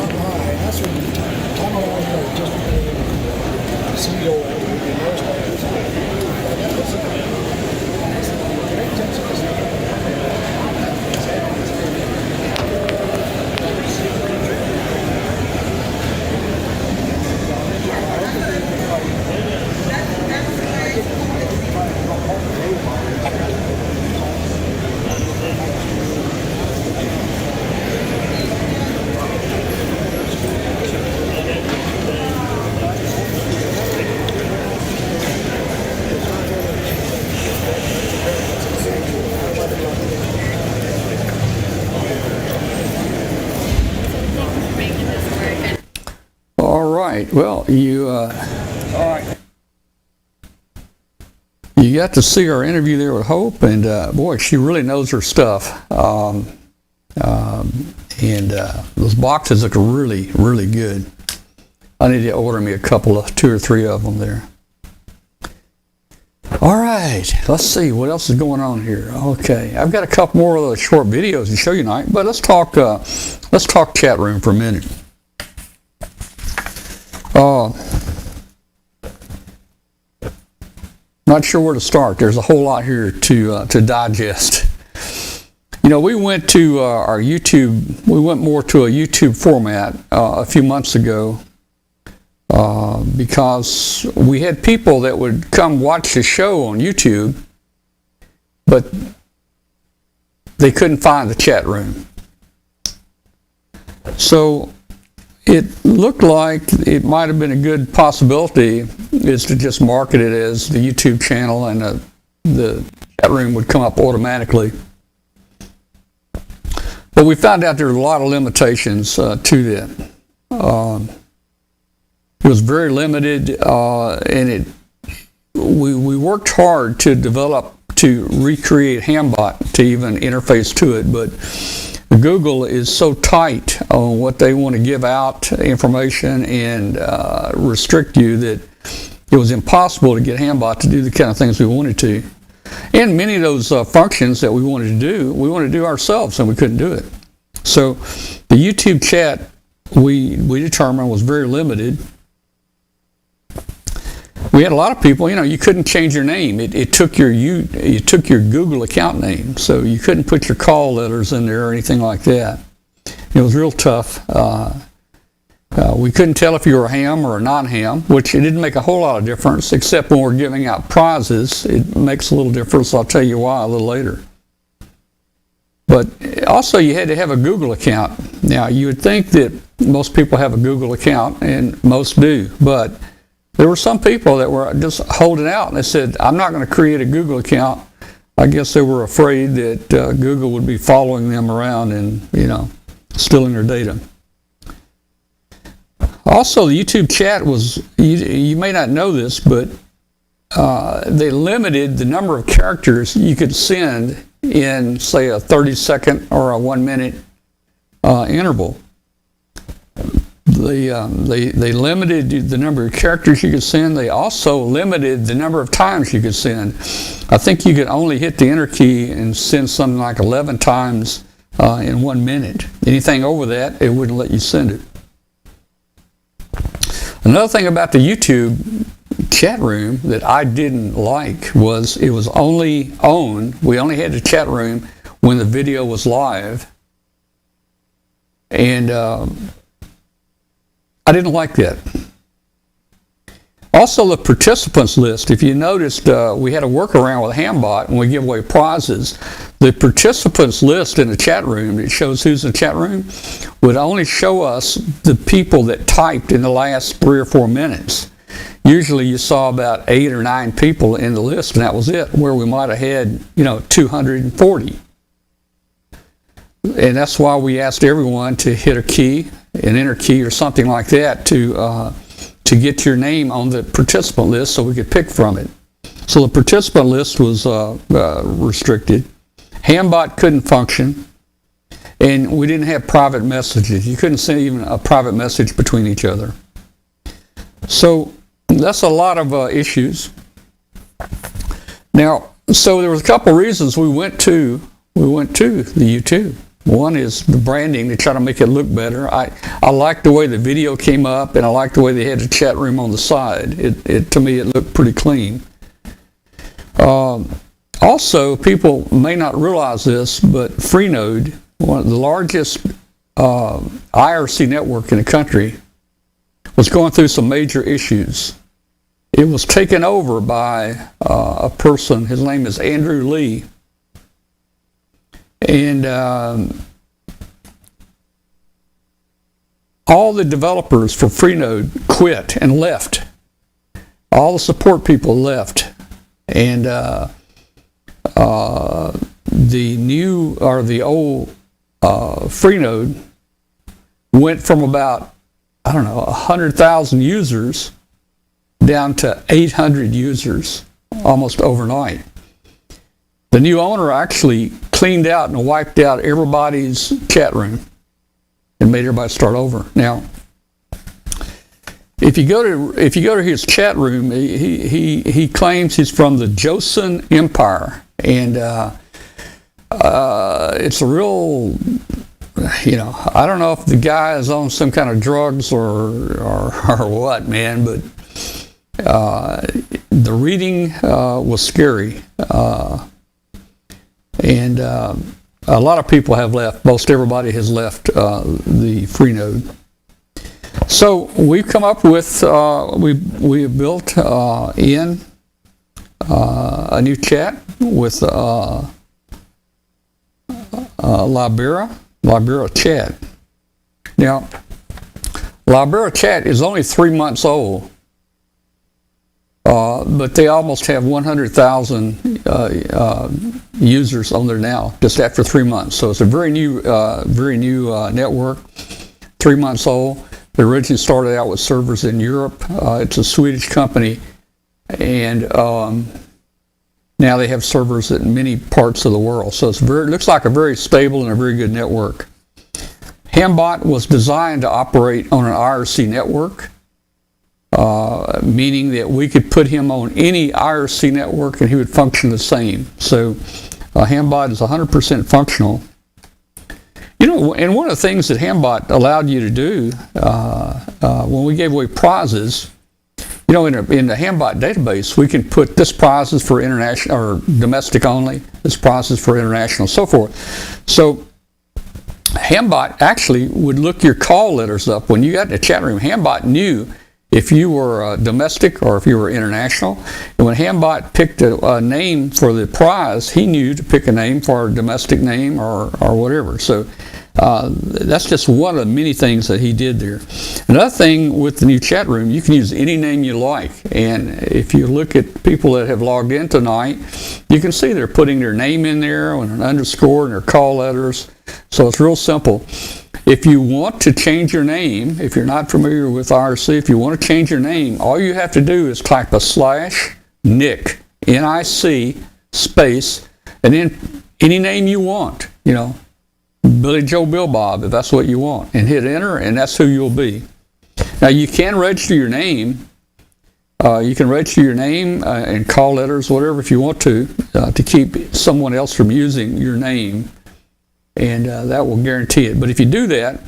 All right. Well, you got to see our interview there with Hope, and boy, she really knows her stuff. And those boxes look really, really good. I need to order me a couple of 2 or 3 of them there. All right, let's see what else is going on here. Okay, I've got a couple more of those short videos to show you tonight, but let's talk chat room for a minute. Not sure where to start. There's a whole lot here to digest. You know, we went to our YouTube. We went more to a YouTube format a few months ago because we had people that would come watch the show on YouTube, but they couldn't find the chat room. So it looked like it might have been a good possibility is to just market it as the YouTube channel, and the chat room would come up automatically. But we found out there were a lot of limitations to that. It was very limited, and we worked hard to recreate Hambot to even interface to it, but Google is so tight on what they want to give out information and restrict you that it was impossible to get Hambot to do the kind of things we wanted to. And many of those functions that we wanted to do ourselves, and we couldn't do it. So the YouTube chat we determined was very limited. We had a lot of people, you couldn't change your name. It took your Google account name, so you couldn't put your call letters in there or anything like that. It was real tough. We couldn't tell if you were a ham or a non-ham, which it didn't make a whole lot of difference, except when we're giving out prizes. It makes a little difference. I'll tell you why a little later. But also you had to have a Google account. Now, you would think that most people have a Google account, and most do, but there were some people that were just holding out, and they said, I'm not going to create a Google account. I guess they were afraid that Google would be following them around and, stealing their data. Also, the YouTube chat was, you may not know this, but they limited the number of characters you could send in, say, a 30-second or a 1-minute interval. They limited the number of characters you could send. They also limited the number of times you could send. I think you could only hit the enter key and send something like 11 times in 1 minute. Anything over that, it wouldn't let you send it. Another thing about the YouTube chat room that I didn't like was it was only on. We only had the chat room when the video was live, and I didn't like that. Also, the participants list. If you noticed, we had a workaround with Hambot when we give away prizes. The participants list in the chat room, it shows who's in the chat room, would only show us the people that typed in the last 3 or 4 minutes. Usually you saw about 8 or 9 people in the list, and that was it, where we might have had, 240. And that's why we asked everyone to hit a key, an enter key or something like that to get your name on the participant list so we could pick from it. So the participant list was restricted. Hambot couldn't function, and we didn't have private messages. You couldn't send even a private message between each other. So that's a lot of issues. Now, so there was a couple reasons we went to the U2. One is the branding, to try to make it look better. I like the way the video came up, and I like the way they had the chat room on the side. To me, it looked pretty clean. Also, people may not realize this, but Freenode, one of the largest IRC network in the country, was going through some major issues. It was taken over by a person, his name is Andrew Lee, and all the developers for Freenode quit and left. All the support people left, and the old Freenode went from about 100,000 users down to 800 users almost overnight. The new owner actually cleaned out and wiped out everybody's chat room and made everybody start over. Now, if you go to his chat room, he claims he's from the Joseon Empire, and it's a real, I don't know if the guy is on some kind of drugs or what, man, but the reading was scary. And a lot of people have left. Most everybody has left the Freenode. So we've come up with, we have built in a new chat with Libera Chat. Now, Libera Chat is only 3 months old, but they almost have 100,000 users on there now, just after 3 months. So it's a very new network, 3 months old. They originally started out with servers in Europe. It's a Swedish company, and now they have servers in many parts of the world. So it looks like a very stable and a very good network. Hambot was designed to operate on an IRC network, meaning that we could put him on any IRC network and he would function the same. So Hambot is 100% functional. And one of the things that Hambot allowed you to do when we gave away prizes, in the Hambot database, we can put this prize is for international or domestic only, this prize is for international, so forth. So Hambot actually would look your call letters up. When you got in the chat room, Hambot knew if you were domestic or if you were international. And when Hambot picked a name for the prize, he knew to pick a name for a domestic name or whatever. So that's just one of the many things that he did there. Another thing with the new chat room, you can use any name you like. And if you look at people that have logged in tonight, you can see they're putting their name in there and an underscore and their call letters. So it's real simple. If you want to change your name, if you're not familiar with IRC, if you want to change your name, all you have to do is type a /NIC, N-I-C, space, and then any name you want, Billy Joe Bill Bob, if that's what you want, and hit enter, and that's who you'll be. Now, you can register your name. You can register your name and call letters, whatever, if you want to keep someone else from using your name. And that will guarantee it. But if you do that,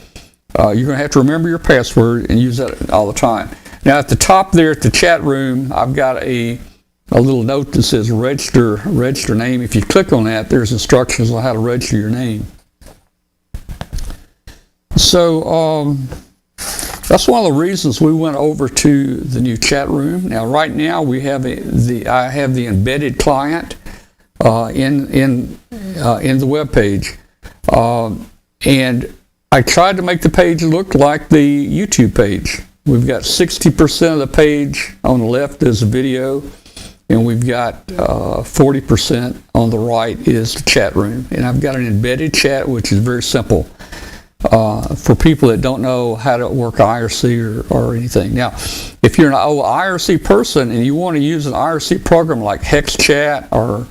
you're going to have to remember your password and use that all the time. Now at the top there at the chat room, I've got a little note that says register name. If you click on that, there's instructions on how to register your name. So That's one of the reasons we went over to the new chat room. Now, right now, I have the embedded client in the web page, and I tried to make the page look like the YouTube page. We've got 60% of the page on the left is a video, and we've got 40% on the right is the chat room. And I've got an embedded chat, which is very simple for people that don't know how to work IRC or anything. Now, if you're an old IRC person and you want to use an IRC program like HexChat or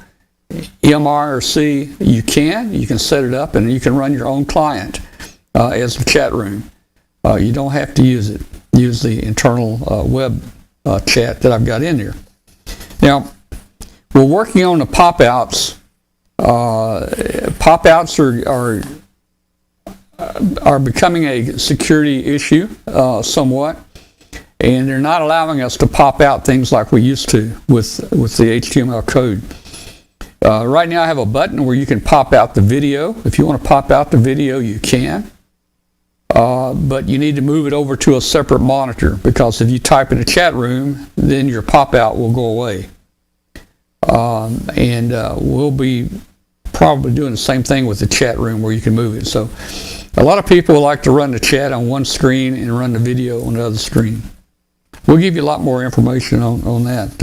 MIRC, you can set it up and you can run your own client as the chat room. You don't have to use the internal web chat that I've got in there. Now, we're working on the pop-outs. Pop-outs are becoming a security issue somewhat, and they're not allowing us to pop out things like we used to with the HTML code. Right now I have a button where you can pop out the video. If you want to pop out the video, you can. But you need to move it over to a separate monitor, because if you type in a chat room, then your pop-out will go away. And we'll be probably doing the same thing with the chat room where you can move it. So a lot of people like to run the chat on one screen and run the video on the other screen. We'll give you a lot more information on that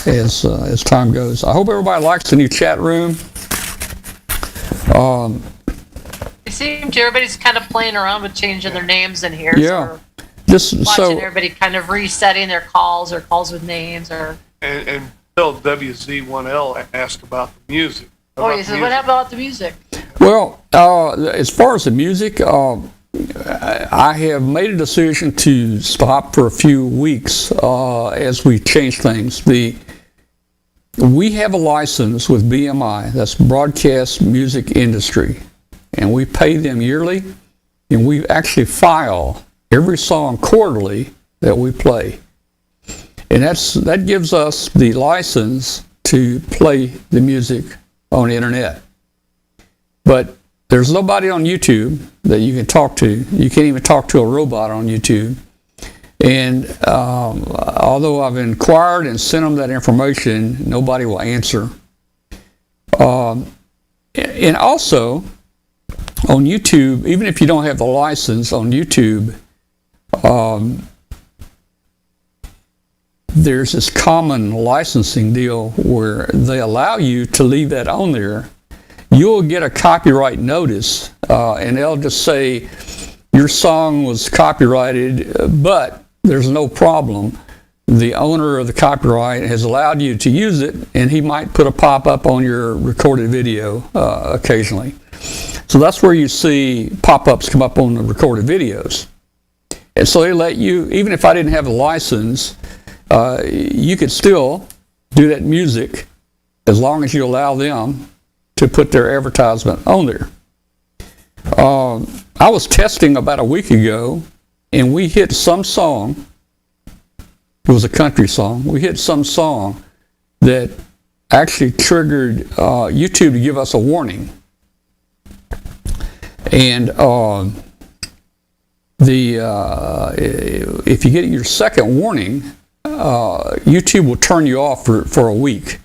as time goes. I hope everybody likes the new chat room. It seems everybody's kind of playing around with changing their names in here. Yeah. So watching everybody kind of resetting their calls or calls with names or. And Bill WZ1L asked about the music. Oh, he said, what about the music? Well, as far as the music, I have made a decision to stop for a few weeks as we change things. We have a license with BMI, that's Broadcast Music Industry, and we pay them yearly, and we actually file every song quarterly that we play. And that gives us the license to play the music on the internet. But there's nobody on YouTube that you can talk to. You can't even talk to a robot on YouTube. And although I've inquired and sent them that information, nobody will answer. And also, on YouTube, even if you don't have the license on YouTube, there's this common licensing deal where they allow you to leave that on there. You'll get a copyright notice, and they'll just say, your song was copyrighted, but there's no problem. The owner of the copyright has allowed you to use it, and he might put a pop-up on your recorded video occasionally. So that's where you see pop-ups come up on the recorded videos. And so they let you, even if I didn't have a license, you could still do that music as long as you allow them to put their advertisement on there. I was testing about a week ago, and we hit some song. It was a country song. We hit some song that actually triggered YouTube to give us a warning. And if you get your second warning, YouTube will turn you off for a week.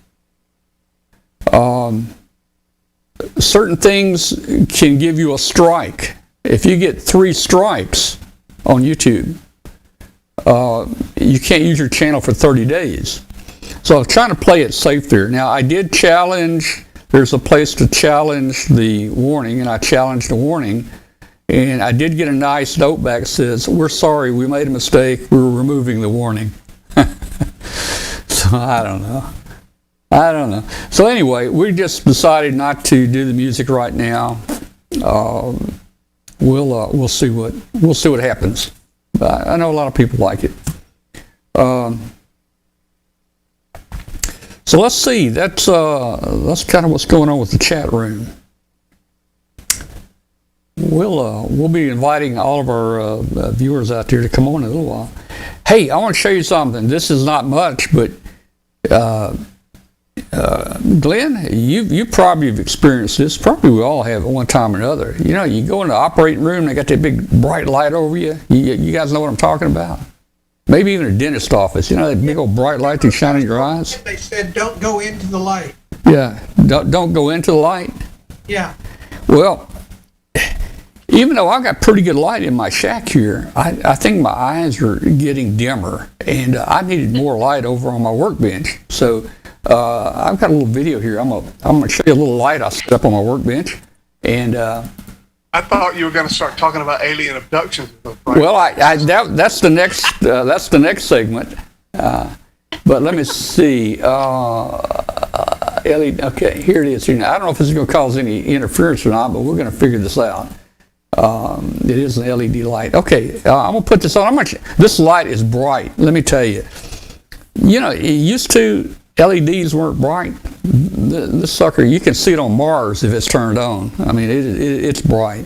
Certain things can give you a strike. If you get 3 strikes on YouTube, you can't use your channel for 30 days. So I'm trying to play it safe there. Now, I did challenge, there's a place to challenge the warning, and I challenged the warning, and I did get a nice note back that says, we're sorry, we made a mistake, we're removing the warning. So I don't know. So anyway, we just decided not to do the music right now. We'll see what happens. I know a lot of people like it. So let's see. That's kind of what's going on with the chat room. We'll be inviting all of our viewers out there to come on in a little while. Hey, I want to show you something. This is not much, but Glenn, you probably have experienced this. Probably we all have at one time or another. You know, you go in the operating room, they got that big bright light over you. You guys know what I'm talking about? Maybe even a dentist office. You know that big old bright light that shine in your eyes? They said, don't go into the light. Yeah, don't go into the light. Yeah. Well, even though I got pretty good light in my shack here, I think my eyes are getting dimmer, and I needed more light over on my workbench. So I've got a little video here. I'm gonna show you a little light I set up on my workbench, and I thought you were going to start talking about alien abductions. Right? well, that's the next segment. But let me see. LED. Okay, here it is. I don't know if this is going to cause any interference or not, but we're going to figure this out. It is an LED light. Okay, I'm going to put this on. This light is bright. Let me tell you. You know, it used to LEDs weren't bright. This sucker, you can see it on Mars if it's turned on. I mean, it's bright.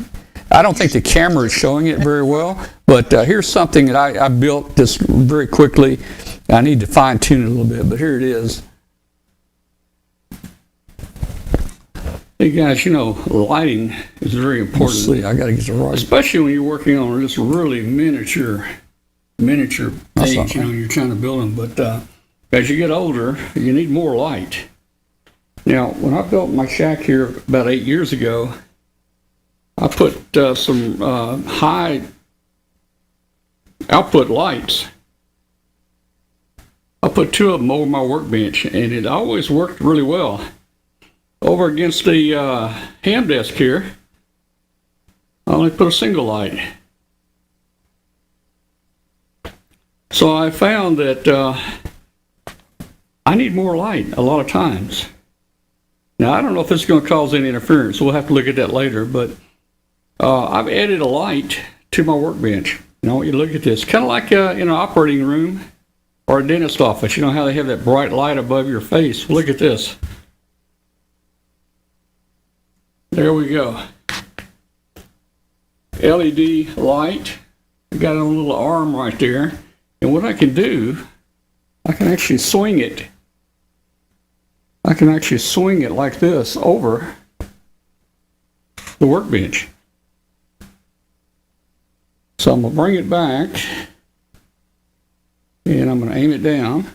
I don't think the camera is showing it very well, but here's something that I built just very quickly. I need to fine tune it a little bit, but here it is. Hey guys, you know, lighting is very important. See, I got to get the right, especially when you're working on this really miniature page. You know, you're trying to build them, but as you get older, you need more light. Now, when I built my shack here about 8 years ago, I put some high output lights. I put 2 of them over my workbench, and it always worked really well. Over against the ham desk here, I only put a single light. So I found that I need more light a lot of times. Now, I don't know if this is going to cause any interference. We'll have to look at that later, but I've added a light to my workbench. You know, you look at this, kind of like in an operating room or a dentist office. You know how they have that bright light above your face? Look at this. There we go. LED light. I got a little arm right there. And what I can do, I can actually swing it. I can actually swing it like this over the workbench. So I'm going to bring it back, and I'm going to aim it down.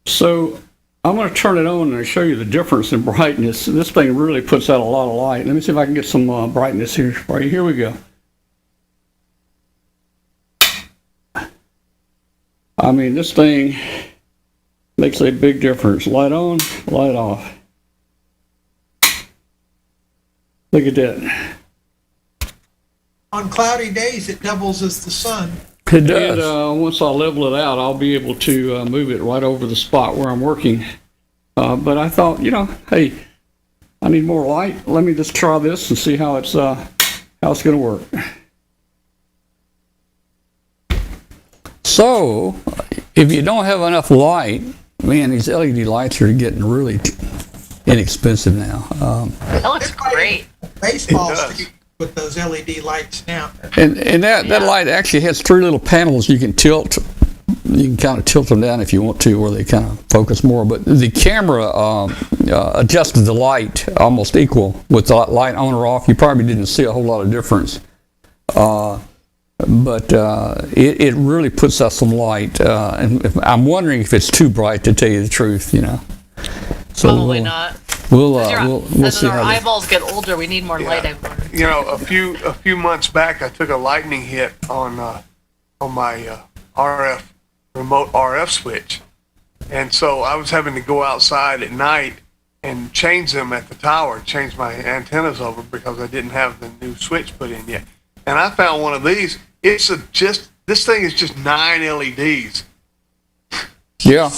So I'm going to turn it on and show you the difference in brightness. This thing really puts out a lot of light. Let me see if I can get some brightness here for you. Here we go. I mean, this thing makes a big difference. Light on, light off. Look at that. On cloudy days, it doubles as the sun. It does. And once I level it out, I'll be able to move it right over the spot where I'm working. But I thought, you know, hey, I need more light. Let me just try this and see how it's going to work. So, if you don't have enough light, man, these LED lights are getting really inexpensive now. That looks great. Baseball stadium with those LED lights now. And that light actually has 3 little panels you can tilt. You can kind of tilt them down if you want to, where they kind of focus more. But the camera adjusted the light almost equal with the light on or off. You probably didn't see a whole lot of difference. But it really puts out some light. And I'm wondering if it's too bright, to tell you the truth, you know. So Probably not. We'll as see our how eyeballs get older, we need more light. I've learned. You know, a few months back, I took a lightning hit on my RF remote RF switch, and so I was having to go outside at night and change them at the tower, change my antennas over because I didn't have the new switch put in yet. And I found one of these. This thing is just 9 LEDs. Yeah.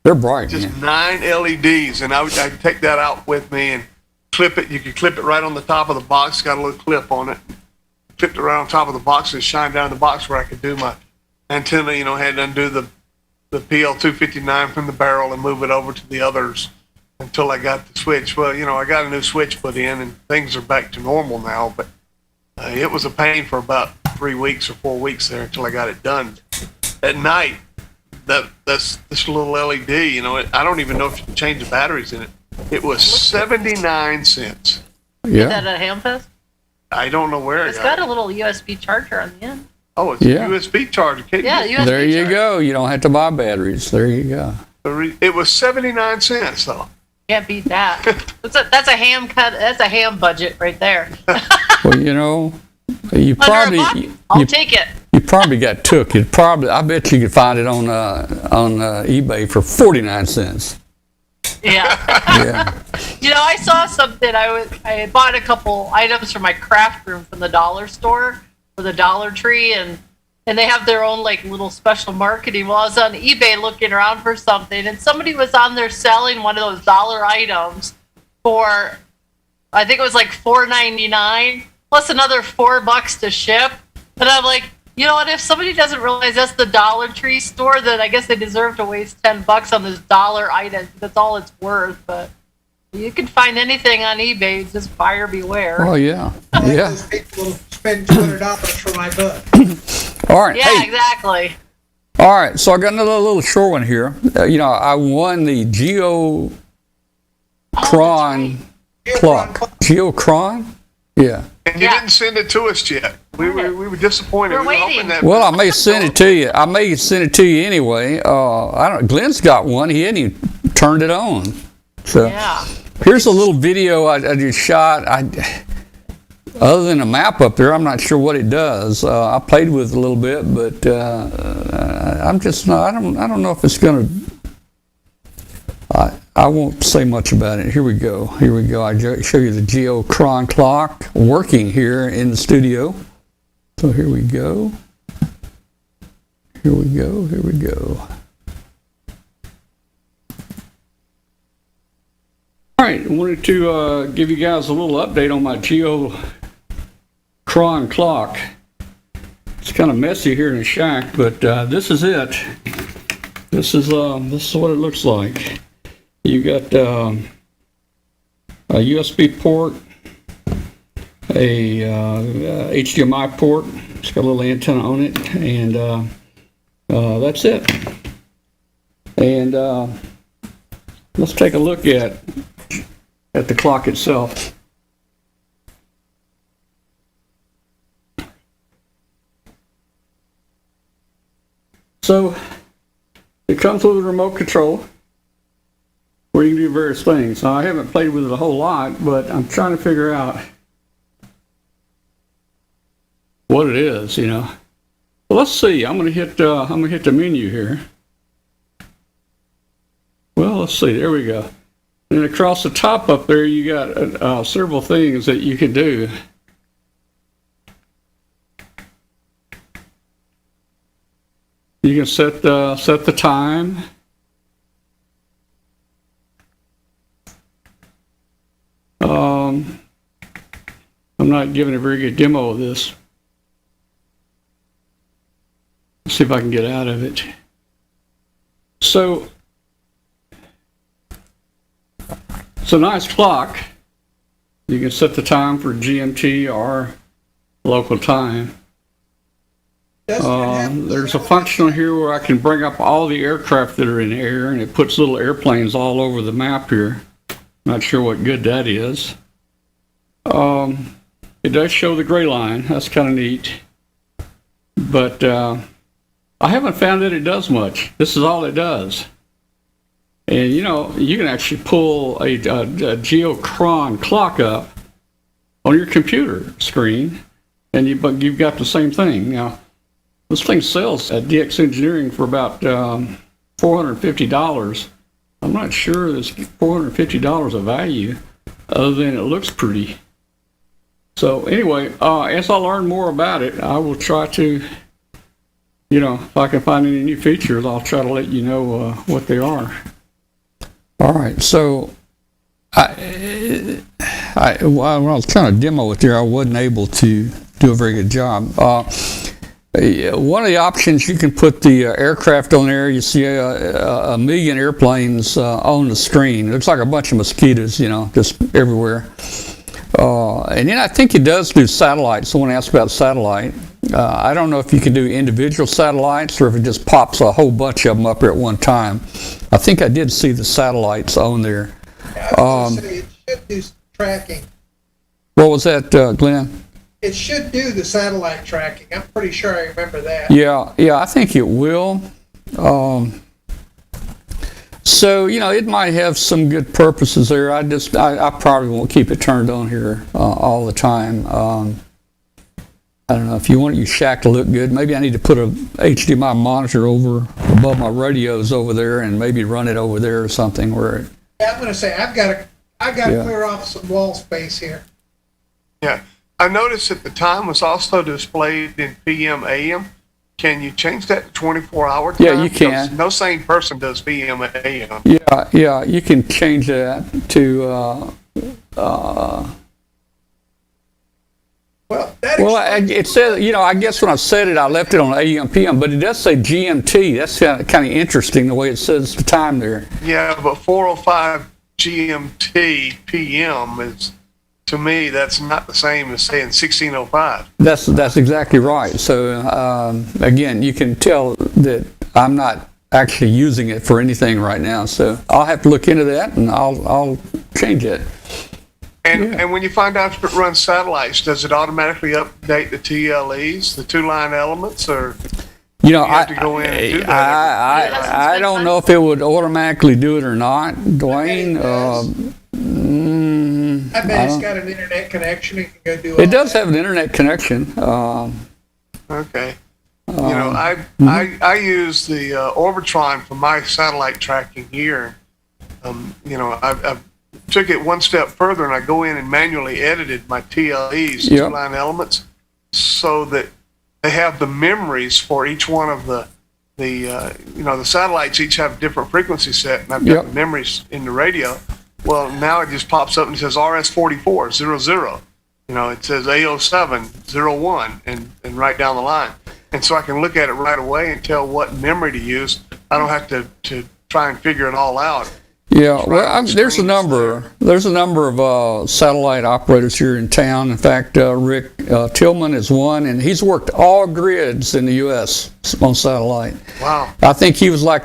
They're bright. Just man. 9 LEDs, and I'd take that out with me and clip it. You could clip it right on the top of the box. It's got a little clip on it. Clipped it right on top of the box and shine down the box where I could do my antenna. You know, had to undo the PL259 from the barrel and move it over to the others until I got the switch. Well, I got a new switch put in, and things are back to normal now. But it was a pain for about 3 weeks or 4 weeks there until I got it done. At night, this little LED, I don't even know if you can change the batteries in it. It was 79 cents. Is that a Hamfest? I don't know where It's got a little USB charger on the end. Oh, it's a USB charger. USB There you charger. go. You don't have to buy batteries. There you go. It was 79 cents though. Can't beat that. That's a ham cut. That's a ham budget right there. Well, you $100 probably I'll take it. you probably got took. I bet you could find it on eBay for 49 cents. Yeah. Yeah. I saw something. I bought a couple items for my craft room from the dollar store or the Dollar Tree, and they have their own like little special marketing. Well, I was on eBay looking around for something, and somebody was on there selling one of those dollar items for, I think it was like $4.99 plus another $4 to ship. And I'm like, you know what? If somebody doesn't realize that's the Dollar Tree store, then I guess they deserve to waste $10 on this dollar item. That's all it's worth. But you can find anything on eBay. Just buyer beware. Oh yeah. I like Yeah. those people who spend $200 for my book. All right. Yeah, Hey. exactly. All right. So I got another little short one here. I won the Geochron Clock. Geochron. Yeah. And you didn't send it to us yet. We were disappointed. We're We were hoping waiting. that. Well, I may send it to you. Anyway. I don't. Glenn's got one. He hadn't even turned it on. So Yeah. here's a little video I just shot. Other than a map up there, I'm not sure what it does. I played with it a little bit, but I'm just not. I don't know if it's gonna. I won't say much about it. Here we go. I show you the Geochron Clock working here in the studio. So here we go. All right, I wanted to give you guys a little update on my Geochron Clock. It's kind of messy here in the shack, but this is it. This is what it looks like. You got a USB port, a HDMI port. It's got a little antenna on it, and that's it. And let's take a look at the clock itself. So it comes with a remote control where you can do various things. Now, I haven't played with it a whole lot, but I'm trying to figure out what it is, Well, let's see. I'm gonna hit the menu here. Well, let's see. There we go. And across the top up there, you got several things that you can do. You can set the time. I'm not giving a very good demo of this. Let's see if I can get out of it. So it's a nice clock. You can set the time for GMT or local time. There's a function here where I can bring up all the aircraft that are in the air, and it puts little airplanes all over the map here. Not sure what good that is. It does show the gray line. That's kind of neat. But I haven't found that it does much. This is all it does. And you can actually pull a Geochron Clock up on your computer screen, and you've got the same thing. Now, this thing sells at DX Engineering for about $450. I'm not sure there's $450 of value, other than it looks pretty. So anyway, as I learn more about it, I will try to, if I can find any new features, I'll try to let you know what they are. All right, so when I was trying to demo it there, I wasn't able to do a very good job. one of the options, you can put the aircraft on there. You see a million airplanes on the screen. It looks like a bunch of mosquitoes, just everywhere. And then I think it does do satellites. Someone asked about satellite. I don't know if you can do individual satellites or if it just pops a whole bunch of them up there at one time. I think I did see the satellites on there. Yeah, I was gonna say it should do tracking. What was that, Glenn? It should do the satellite tracking. I'm pretty sure I remember that. Yeah, I think it will. So, it might have some good purposes there. I probably won't keep it turned on here all the time. I don't know, if you want your shack to look good, maybe I need to put a HDMI monitor above my radios over there and maybe run it over there or something where Yeah, I'm gonna say I got to clear off some wall space here. Yeah. I noticed that the time was also displayed in PM, AM. Can you change that to 24-hour time? Yeah, you can. Because no sane person does PM, AM. Yeah, you can change that to Well, that well, explains- it says, I guess when I said it, I left it on AM, PM, but it does say GMT. That's kind of interesting the way it says the time there. Yeah, but 4:05 GMT PM is, to me, that's not the same as saying 16:05. That's exactly right. So again, you can tell that I'm not actually using it for anything right now. So I'll have to look into that and I'll change it. And when you find out if it runs satellites, does it automatically update the TLEs, the two-line elements, or You have to go in and do that? I don't know if it would automatically do it or not, Dwayne. I bet it's got an internet connection. It can go do all It does that. have an internet connection. Okay. I use the Orbitron for my satellite tracking here. I took it one step further and I go in and manually edited my TLEs, Yep. two-line elements, so that they have the memories for each one of the satellites each have a different frequency set, and I've got Yep. the memories in the radio. Well, now it just pops up and it says RS44 00. It says A07 01 and right down the line. And so I can look at it right away and tell what memory to use. I don't have to try and figure it all out. Yeah, well, there's a number of satellite operators here in town. In fact, Rick Tillman is one, and he's worked all grids in the U.S. on satellite. Wow. I think he was like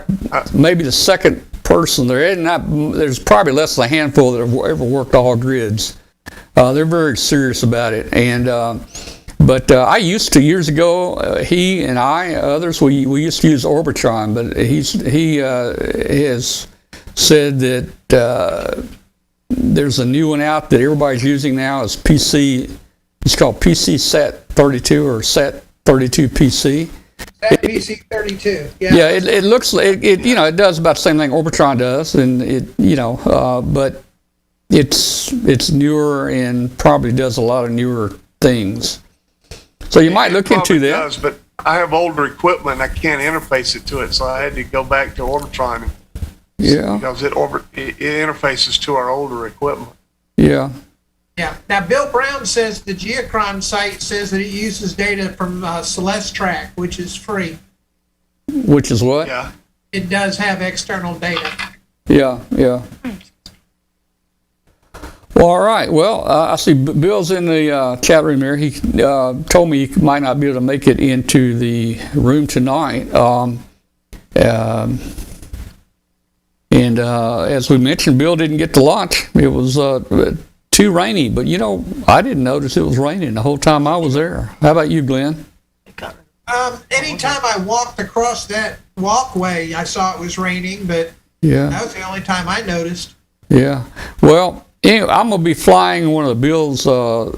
maybe the second person there. There's probably less than a handful that have ever worked all grids. They're very serious about it, but I used to years ago. He and others, we used to use Orbitron, but he has said that there's a new one out that everybody's using now. Is PC. It's called PC Sat 32 or Sat 32 PC. That PC32. Yeah. Yeah, it looks like it does about the same thing Orbitron does, and but it's newer and probably does a lot of newer things. So you might look into Probably that. does, but I have older equipment. I can't interface it to it, so I had to go back to Orbitron. Yeah, Because it interfaces to our older equipment. yeah. Yeah. Now, Bill Brown says the Geochron site says that it uses data from Celestrack, which is free. Which is what? Yeah. It does have external data. Yeah. Well, all right. Well, I see Bill's in the chat room there. He told me he might not be able to make it into the room tonight. And as we mentioned, Bill didn't get to lunch. It was too rainy, but I didn't notice it was raining the whole time I was there. How about you, Glenn? Anytime I walked across that walkway, I saw it was raining, but Yeah. that was the only time I noticed. Yeah. Well, anyway, I'm going to be flying one of Bill's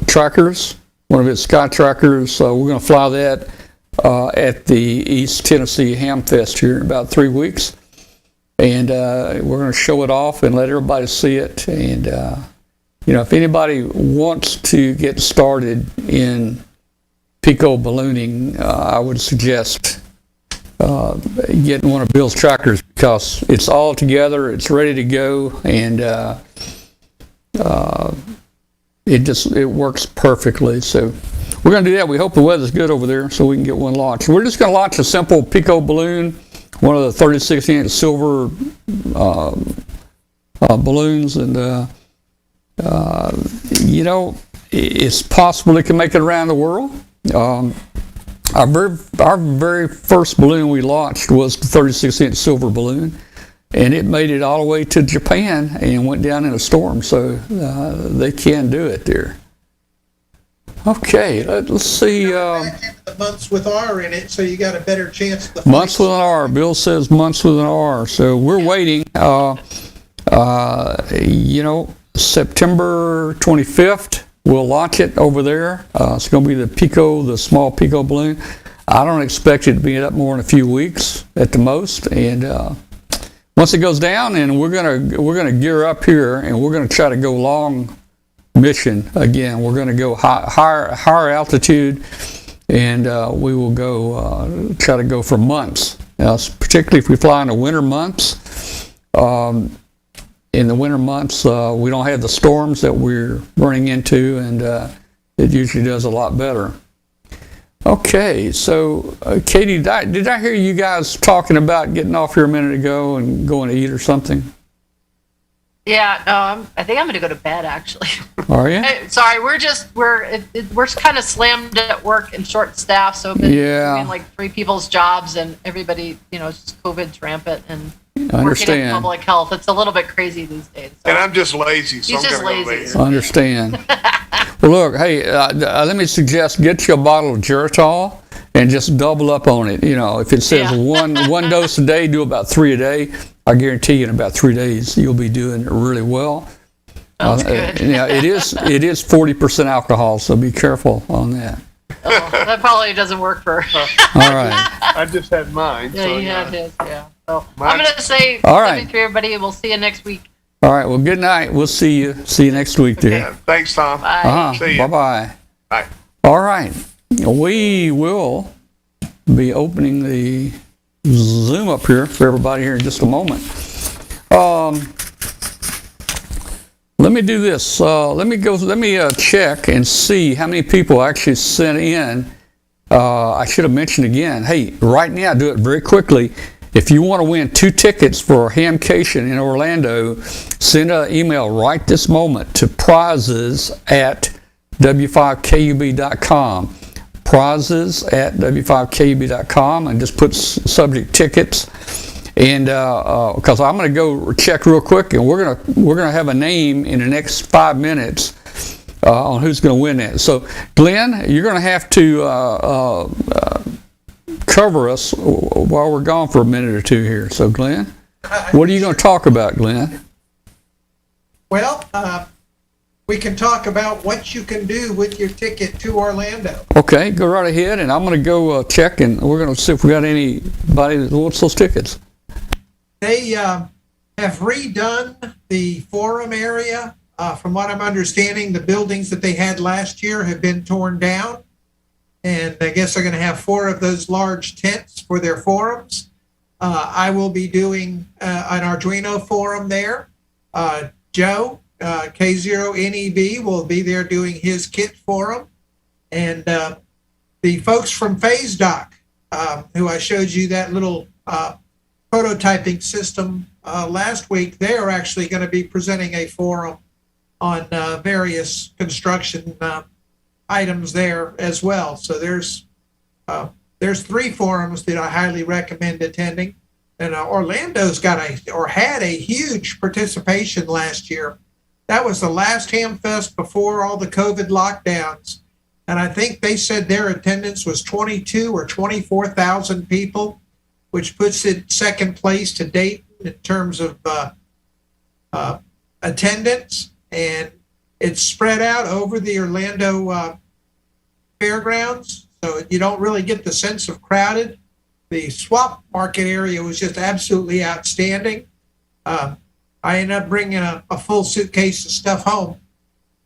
trackers, one of his sky trackers. We're going to fly that at the East Tennessee Ham Fest here in about 3 weeks. And we're going to show it off and let everybody see it. And, if anybody wants to get started in Pico ballooning, I would suggest getting one of Bill's trackers because it's all together, it's ready to go, and it works perfectly. So we're going to do that. We hope the weather's good over there so we can get one launched. We're just going to launch a simple Pico balloon, one of the 36-inch silver balloons, and you know, it's possible it can make it around the world. Our very first balloon we launched was the 36-inch silver balloon, and it made it all the way to Japan and went down in a storm. So they can do it there. Okay, let's see. The months with R in it, so you got a better chance. Of the Months with an R. Bill says months with an R. So we're waiting. You know, September 25th, we'll launch it over there. It's going to be the Pico, the small Pico balloon. I don't expect it to be up more than a few weeks at the most. And once it goes down, and we're gonna gear up here, and we're gonna try to go long mission again. We're gonna go higher altitude, and we will go try to go for months. Now, particularly if we fly in the winter months. In the winter months, we don't have the storms that we're running into, and it usually does a lot better. Okay, so Katie, did I hear you guys talking about getting off here a minute ago and going to eat or something? Yeah, no, I think I'm gonna go to bed actually. Are you? Hey, sorry, we're kind of slammed at work and short staffed, so we've been doing like 3 people's jobs, and everybody, you know, just COVID's rampant and I working in understand. public health. It's a little bit crazy these days. So. And I'm just lazy, so He's I'm just going to go lazy. later. I understand. Well, look, hey, let me suggest get you a bottle of Geritol and just double up on it. You know, if it says one dose a day, do about 3 a day. I guarantee you in about 3 days you'll be doing really well. Sounds good. Yeah, it is 40% alcohol, so be careful on that. Oh, that probably doesn't work for. All right. I just had mine. Yeah, so, you have his. Yeah. So Mine- I'm gonna say All right. to everybody, and we'll see you next week. All right. Well, good night. We'll see you next week, dear. Yeah, thanks, Tom. Bye. See ya. Bye-bye. Bye. All right. We will be opening the Zoom up here for everybody here in just a moment. Let me do this. Let me check and see how many people actually sent in. I should have mentioned again, hey, right now, do it very quickly. If you want to win 2 tickets for Hamcation in Orlando, send an email right this moment to prizes@w5kub.com. Prizes@w5kub.com, and just put subject tickets. And because I'm going to go check real quick, and we're gonna have a name in the next 5 minutes on who's going to win that. So, Glenn, you're going to have to cover us while we're gone for a minute or two here. So, Glenn, what are you going to talk about, Glenn? Well, we can talk about what you can do with your ticket to Orlando. Okay, go right ahead, and I'm going to go check, and we're going to see if we got anybody that wants those tickets. They have redone the forum area. From what I'm understanding, the buildings that they had last year have been torn down. And I guess they're going to have 4 of those large tents for their forums. I will be doing an Arduino forum there. Joe, K0NEB, will be there doing his kit forum. And the folks from PhaseDoc, who I showed you that little prototyping system last week, they are actually going to be presenting a forum on various construction items there as well. So there's 3 forums that I highly recommend attending. And Orlando's had a huge participation last year. That was the last Hamfest before all the COVID lockdowns. And I think they said their attendance was 22 or 24,000 people, which puts it second place to date in terms of attendance. And it's spread out over the Orlando fairgrounds, so you don't really get the sense of crowded. The swap market area was just absolutely outstanding. I ended up bringing a full suitcase of stuff home.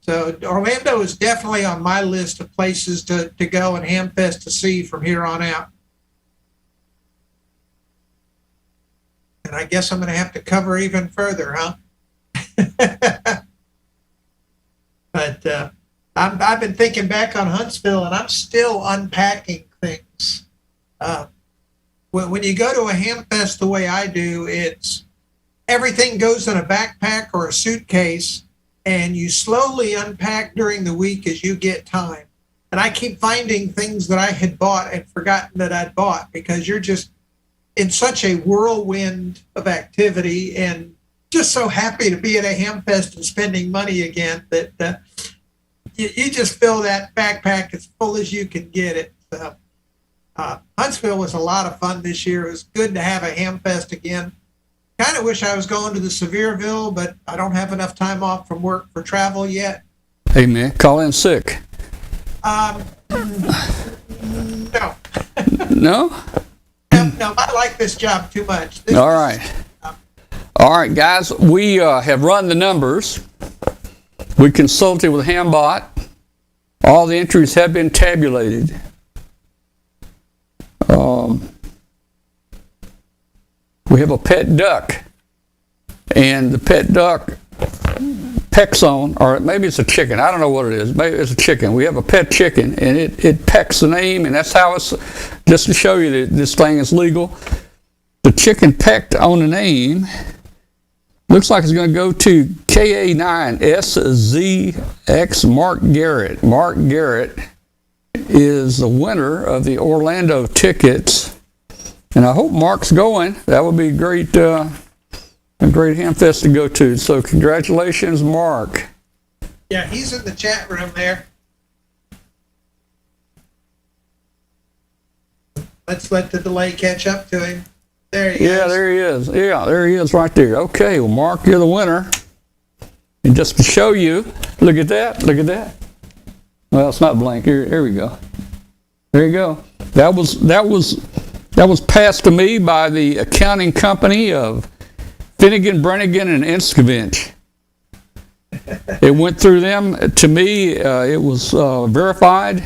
So Orlando is definitely on my list of places to go and Hamfest to see from here on out. And I guess I'm going to have to cover even further, huh? But I've been thinking back on Huntsville, and I'm still unpacking things. When you go to a ham fest the way I do, it's everything goes in a backpack or a suitcase, and you slowly unpack during the week as you get time. And I keep finding things that I had bought and forgotten that I'd bought, because you're just in such a whirlwind of activity and just so happy to be at a ham fest and spending money again that you just fill that backpack as full as you can get it. So, Huntsville was a lot of fun this year. It was good to have a ham fest again. Kind of wish I was going to the Sevierville, but I don't have enough time off from work for travel yet. Hey, man, call in sick. No. No? No, I like this job too much. All right. All right, guys, we have run the numbers. We consulted with Hambot. All the entries have been tabulated. We have a pet duck, and the pet duck pecks on, or maybe it's a chicken. I don't know what it is. Maybe it's a chicken. We have a pet chicken, and it pecks the name, and that's how it's, just to show you that this thing is legal. The chicken pecked on the name. Looks like it's going to go to KA9SZX Mark Garrett. Mark Garrett is the winner of the Orlando tickets, and I hope Mark's going. That would be great, a great ham fest to go to. So congratulations, Mark. Yeah, he's in the chat room there. Let's let the delay catch up to him. There he is. Yeah, there he is. Yeah, there he is right there. Okay, well, Mark, you're the winner. And just to show you, look at that, look at that. Well, it's not blank. Here we go. There you go. That was passed to me by the accounting company of Finnegan, Brennigan, and Inscovich. It went through them. To me, it was verified,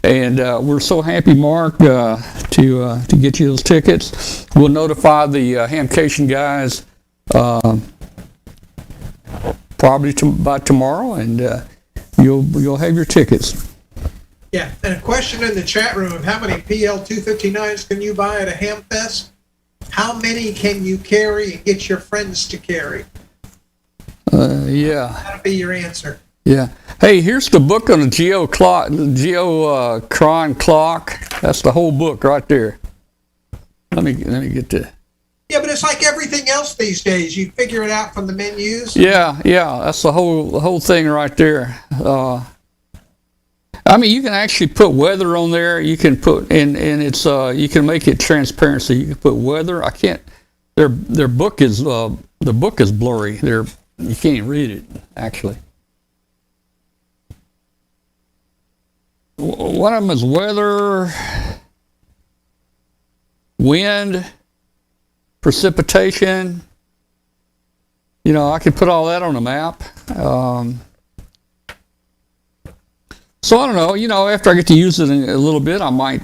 and we're so happy, Mark, to get you those tickets. We'll notify the Hamcation guys probably by tomorrow, and you'll have your tickets. Yeah, and a question in the chat room of how many PL259s can you buy at a ham fest? How many can you carry and get your friends to carry? Yeah. That'll be your answer. Yeah. Hey, here's the book on the Geochron Clock. That's the whole book right there. Let me get to. Yeah, but it's like everything else these days. You figure it out from the menus. Yeah. That's the whole thing right there. I mean, you can actually put weather on there. You can put and it's you can make it transparent, so you can put weather. I can't. Their book is the book is blurry. You can't read it actually. One of them is weather, wind, precipitation. You know, I could put all that on a map. So I don't know, you know, after I get to use it a little bit, I might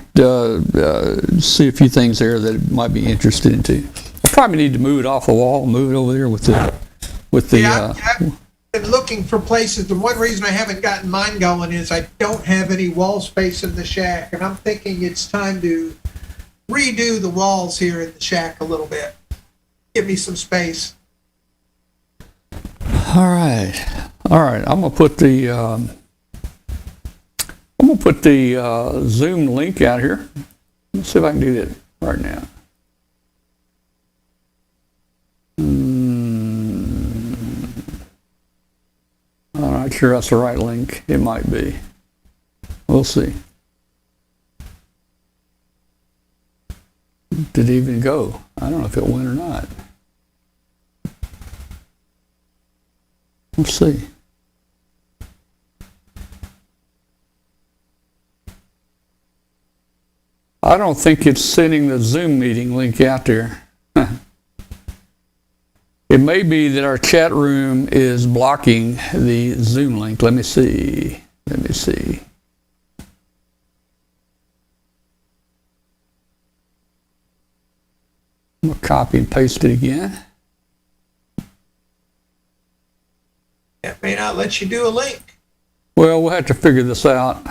see a few things there that it might be interested in too. I probably need to move it off the wall, move it over there with the. Yeah, I've been looking for places. The one reason I haven't gotten mine going is I don't have any wall space in the shack, and I'm thinking it's time to redo the walls here in the shack a little bit. Give me some space. All right. I'm gonna put the Zoom link out here. Let's see if I can do that right now. I'm not sure that's the right link. It might be. We'll see. Did it even go? I don't know if it went or not. Let's see. I don't think it's sending the Zoom meeting link out there. It may be that our chat room is blocking the Zoom link. Let me see. I'm going to copy and paste it again. It may not let you do a link. Well, we'll have to figure this out.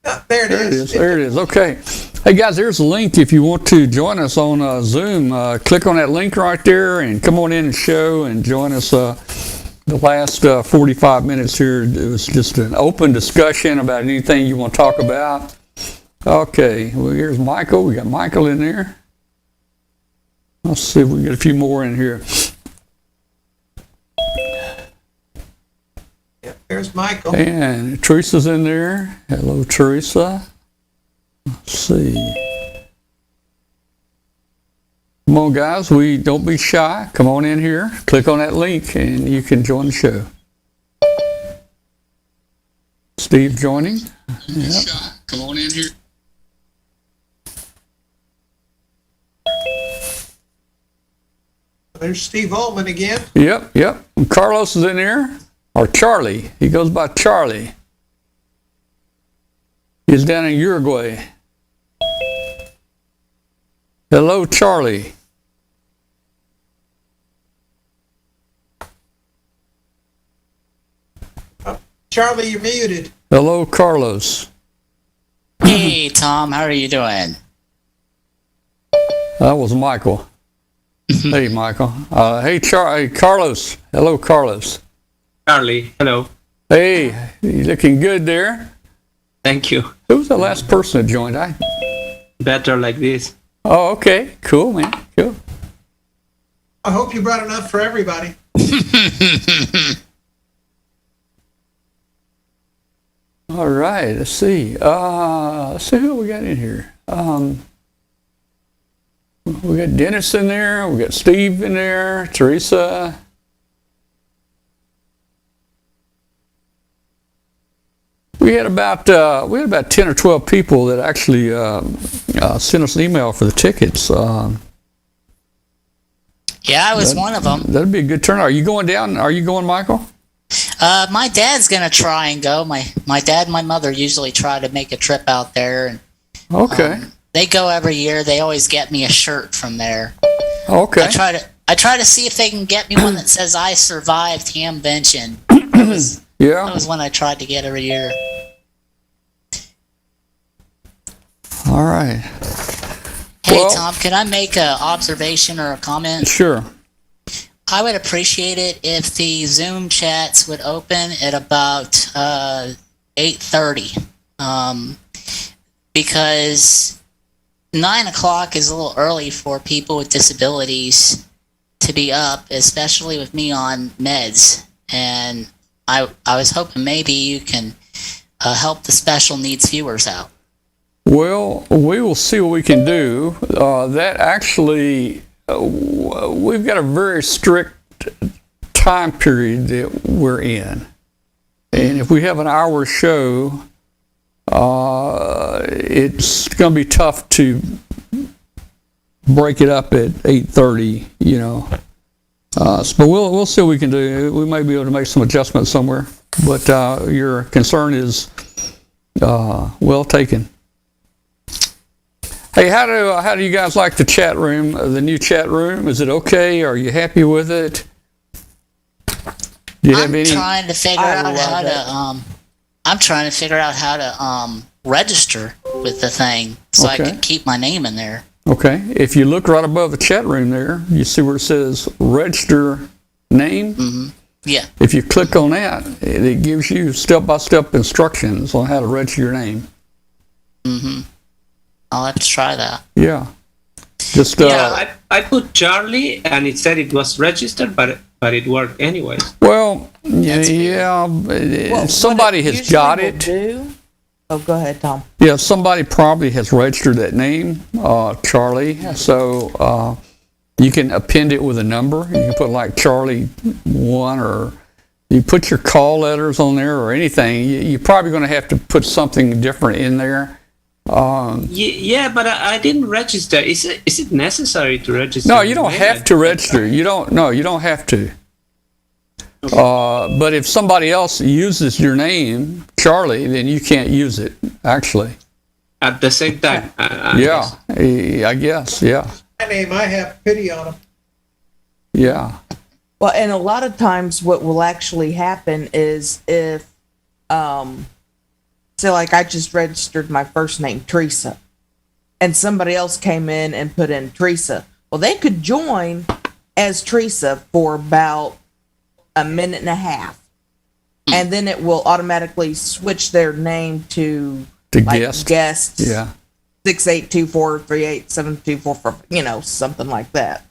There it There it is. is. There it is. Okay. Hey, guys, there's a link if you want to join us on Zoom. Click on that link right there and come on in and show and join us. The last 45 minutes here, it was just an open discussion about anything you want to talk about. Okay. Well, here's Michael. We got Michael in there. Let's see if we can get a few more in here. Yep, there's Michael. And Teresa's in there. Hello, Teresa. Let's see. Come on, guys. Don't be shy. Come on in here. Click on that link, and you can join the show. Steve joining. Yep. Come on in here. There's Steve Ullman again. Yep. And Carlos is in there. Or Charlie. He goes by Charlie. He's down in Uruguay. Hello, Charlie. Charlie, you're muted. Hello, Carlos. Hey, Tom, how are you doing? That was Michael. Hey, Michael. Hey, Carlos. Hello, Carlos. Charlie, hello. Hey, you looking good there. Thank you. Who was the last person that joined? Better like this. Oh, okay. Cool, man. Cool. I hope you brought enough for everybody. All right. Let's see. Let's see who we got in here. We got Dennis in there. We got Steve in there. Teresa. We had about 10 or 12 people that actually sent us an email for the tickets. Yeah, I was one of them. That'd be a good turnout. Are you going down? Are you going, Michael? My dad's gonna try and go. My dad and my mother usually try to make a trip out there, and Okay. they go every year. They always get me a shirt from there. Okay. I try to see if they can get me one that says "I survived Hamvention." That Yeah. was one I tried to get every year. All right. Hey, Well- Tom, can I make an observation or a comment? Sure. I would appreciate it if the Zoom chats would open at about 8:30, because 9 o'clock is a little early for people with disabilities to be up, especially with me on meds. And I was hoping maybe you can help the special needs viewers out. Well, we will see what we can do. That actually, we've got a very strict time period that we're in. And if we have an hour show, it's going to be tough to break it up at 8:30, you know. But we'll see what we can do. We may be able to make some adjustments somewhere. But your concern is well taken. Hey, how do you guys like the chat room? The new chat room? Is it okay? Are you happy with it? Do you have I'm any? trying to figure out how to I'm trying to figure out how to register with the thing so I Okay. can keep my name in there. Okay. If you look right above the chat room there, you see where it says register name. Yeah. If you click on that, it gives you step-by-step instructions on how to register your name. I'll have to try that. Yeah. Just Yeah, I put Charlie and it said it was registered, but it worked anyways. well, That's yeah. Well, Somebody what it has got usually it. will do- Oh, go ahead, Tom. Yeah, somebody probably has registered that name, Charlie. So you can append it with a number. You can put like Charlie 1, or you put your call letters on there or anything. You're probably going to have to put something different in there. Yeah, but I didn't register. Is it necessary to register? No, you don't have to register. You don't have to. But if somebody else uses your name, Charlie, then you can't use it, actually. At the same time. Yeah, I guess, yeah. My name, I have pity on him. Yeah. Well, and a lot of times what will actually happen is if, so like I just registered my first name, Teresa, and somebody else came in and put in Teresa. Well, they could join as Teresa for about a minute and a half. And then it will automatically switch their name to guest. Guest Yeah. 6824387244, something like that.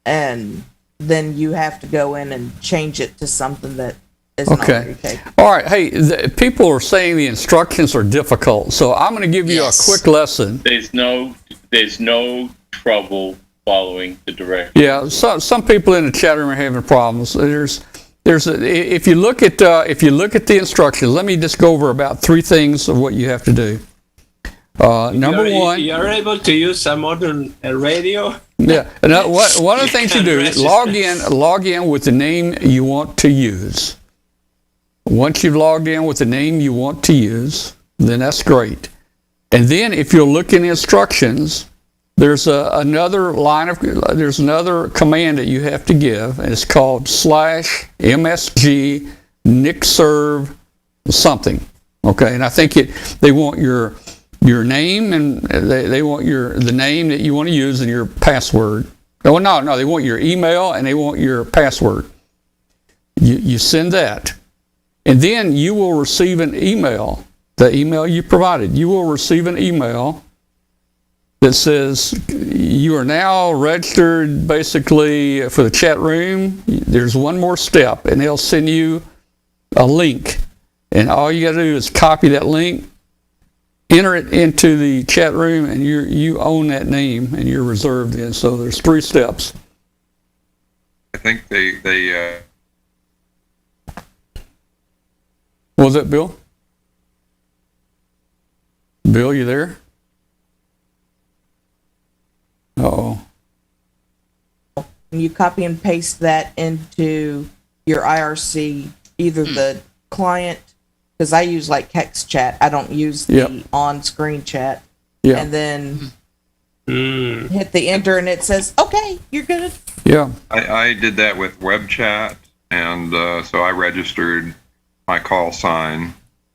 And then you have to go in and change it to something that isn't already Okay. taken. All right. Hey, people are saying the instructions are difficult, so I'm going to give you Yes. a quick lesson. There's no trouble following the directions. Yeah, some people in the chat room are having problems. If you look at the instructions, let me just go over about 3 things of what you have to do. Number one, you are able to use a modern radio. yeah. And one of the things you can do, register. log in with the name you want to use. Once you've logged in with the name you want to use, then that's great. And then if you'll look in the instructions, there's another command that you have to give, and it's called /msg nixserv something. Okay, and I think they want your name, and they want the name that you want to use and your password. Oh no, they want your email and they want your password. You send that, and then you will receive an email. The email you provided, you will receive an email that says you are now registered basically for the chat room. There's one more step, and they'll send you a link, and all you got to do is copy that link, enter it into the chat room, and you own that name and you're reserved in. So there's 3 steps. I think they What was that, Bill? Bill, you there? Uh-oh. And you copy and paste that into your IRC, either the client, because I use like Hex Chat. I don't use the on-screen chat. Yeah. And then hit the enter, and it says, okay, you're good. Yeah. I did that with web chat, and so I registered my call sign,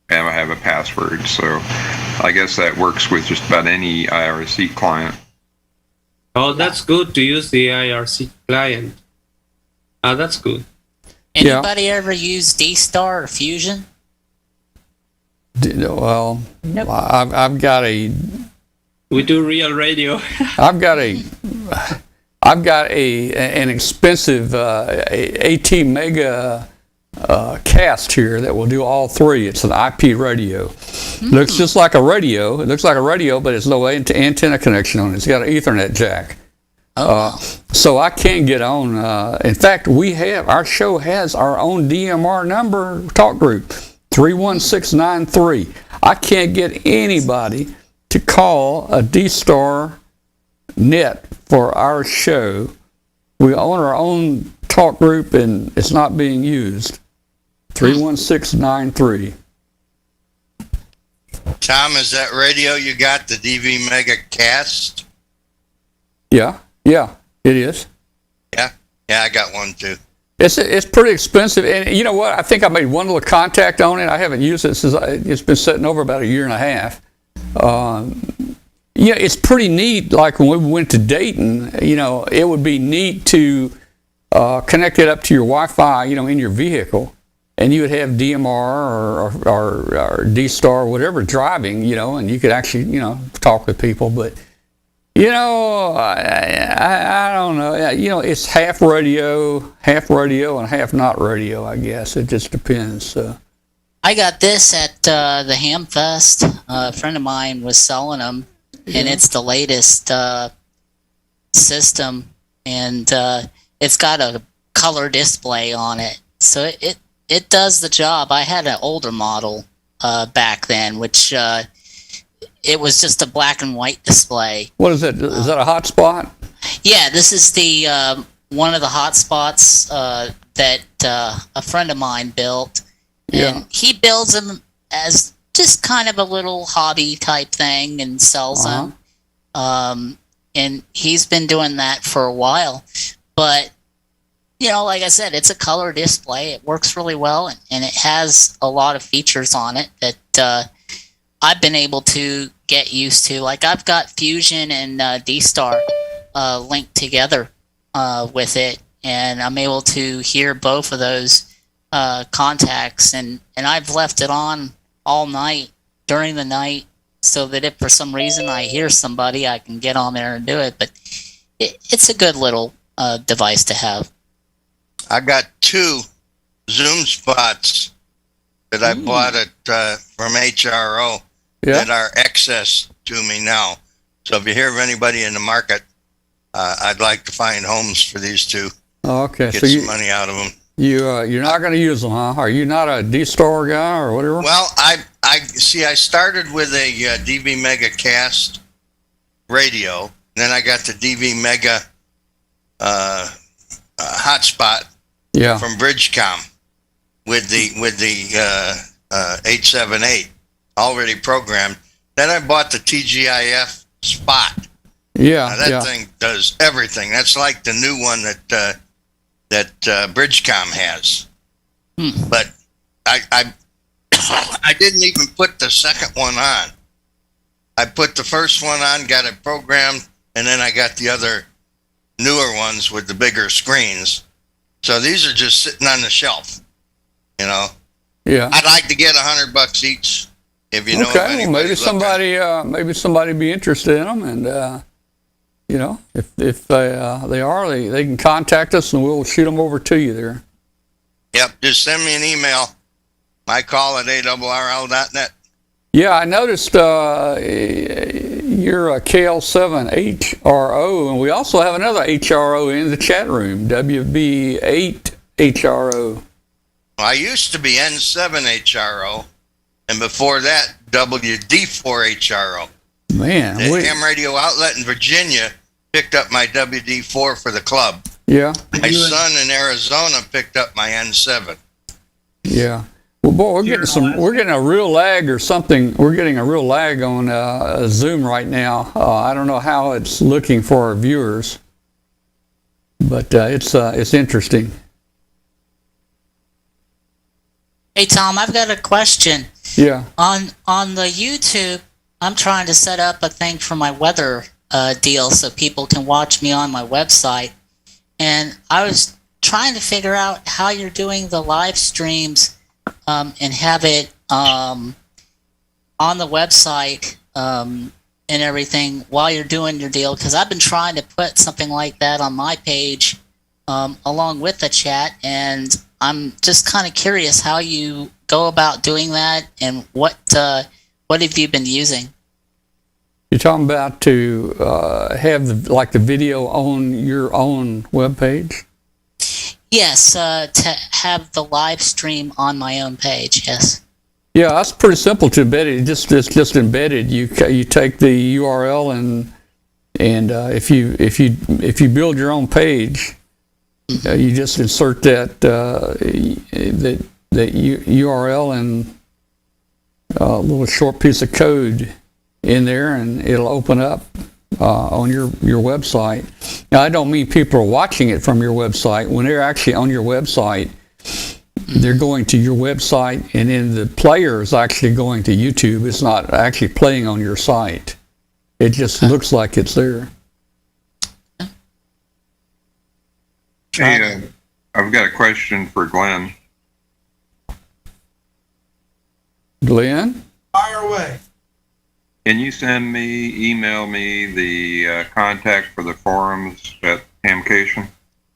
and I have a password. So I guess that works with just about any IRC client. Oh, that's good to use the IRC client. That's good. Anybody ever use D-Star or Fusion? Well, Nope. I've got a We do real radio. I've got an expensive AT Mega cast here that will do all 3. It's an IP radio. Looks just like a radio. It looks like a radio, but it's no antenna connection on it. It's got an Ethernet jack. So I can't get on. In fact, our show has our own DMR number talk group, 31693. I can't get anybody to call a D-Star net for our show. We own our own talk group, and it's not being used. 31693. Tom, is that radio you got, the DV Mega Cast? Yeah, it is. Yeah, I got one too. It's pretty expensive, and you know what? I think I made one little contact on it. I haven't used it since it's been sitting over about a year and a half. It's pretty neat. Like when we went to Dayton, it would be neat to connect it up to your Wi-Fi, in your vehicle, and you would have DMR or D-Star, whatever, driving, and you could actually, talk with people. But I don't know. It's half radio, and half not radio, I guess. It just depends. So. I got this at the Hamfest. A friend of mine was selling them, and it's the latest system, and it's got a color display on it, so it does the job. I had an older model back then, which it was just a black and white display. What is that? Is that a hotspot? Yeah, this is the one of the hotspots that a friend of mine built. And he builds them as just kind of a little hobby type thing and sells them. And he's been doing that for a while. But like I said, it's a color display. It works really well, and it has a lot of features on it that I've been able to get used to. Like I've got Fusion and D-Star linked together with it, and I'm able to hear both of those contacts, and I've left it on all night during the night so that if for some reason I hear somebody, I can get on there and do it. But it's a good little device to have. I got 2 Zoom spots that I bought from HRO that are excess to me now. So if you hear of anybody in the market, I'd like to find homes for these 2. Okay, Get so some money out of them. You're not going to use them, huh? Are you not a D-Star guy or whatever? Well, I started with a DV Mega Cast radio. Then I got the DV Mega hotspot from Bridgecom with the 878 already programmed. Then I bought the TGIF Spot. Yeah, that thing does everything. That's like the new one that Bridgecom has. But I didn't even put the second one on. I put the first one on, got it programmed, and then I got the other newer ones with the bigger screens. So these are just sitting on the shelf, Yeah. I'd like to get $100 each if you know. Okay, well, maybe somebody be interested in them, and if they are, they can contact us and we'll shoot them over to you there. Yep, just send me an email. My call at ARRL.net. Yeah, I noticed you're a KL7HRO, and we also have another HRO in the chat room, WB8HRO. I used to be N7HRO, and before that, WD4HRO. Man, the ham radio outlet in Virginia picked up my WD4 for the club. Yeah. My son in Arizona picked up my N7. Yeah. Well, boy, we're getting a real lag or something. We're getting a real lag on Zoom right now. I don't know how it's looking for our viewers, but it's interesting. Hey Tom, I've got a question. Yeah. On the YouTube, I'm trying to set up a thing for my weather deal so people can watch me on my website, and I was trying to figure out how you're doing the live streams. And have it on the website and everything while you're doing your deal, because I've been trying to put something like that on my page along with the chat, and I'm just kind of curious how you go about doing that and what have you been using? You're talking about to have the video on your own webpage? Yes, to have the live stream on my own page. Yes. Yeah, that's pretty simple to embed it. It's just embedded. You take the URL and if you build your own page, you just insert that URL and a little short piece of code in there, and it'll open up on your website. Now, I don't mean people are watching it from your website. When they're actually on your website, they're going to your website, and then the player is actually going to YouTube. It's not actually playing on your site. It just looks like it's there. Hey, I've got a question for Glen. Glen? Fire away. Can you email me the contact for the forums at Hamcation?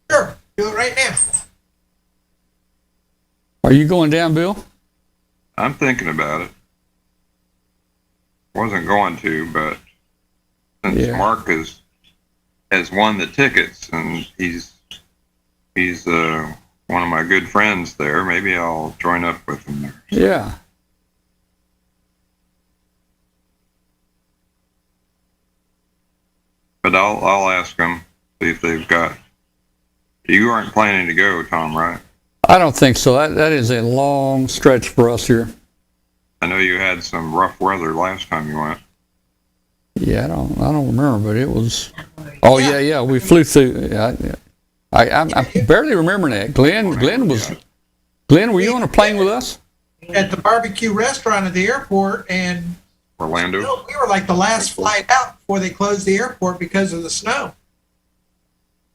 Sure, do it right now. Are you going down, Bill? I'm thinking about it. Wasn't going to, but since Mark has won the tickets and he's one of my good friends there, maybe I'll join up with him there. Yeah. But I'll ask them, see if they've got. You aren't planning to go, Tom, right? I don't think so. That is a long stretch for us here. I know you had some rough weather last time you went. Yeah, I don't remember, but it was. Oh yeah. We flew through. I'm barely remembering that. Glen, were you on a plane with us? At the barbecue restaurant at the airport, and Orlando. we were like the last flight out before they closed the airport because of the snow.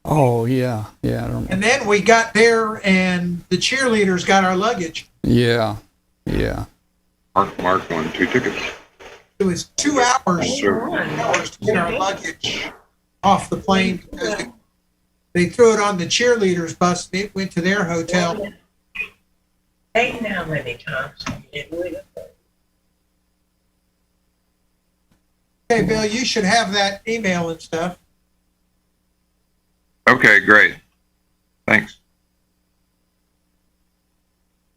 Oh, yeah. Yeah, I remember. And then we got there, and the cheerleaders got our luggage. Yeah. Mark won 2 tickets. It was 2 hours to get our luggage off the plane because they threw it on the cheerleaders bus and it went to their hotel. Hey, now many times. Okay, Bill, you should have that email and stuff. Okay, great. Thanks.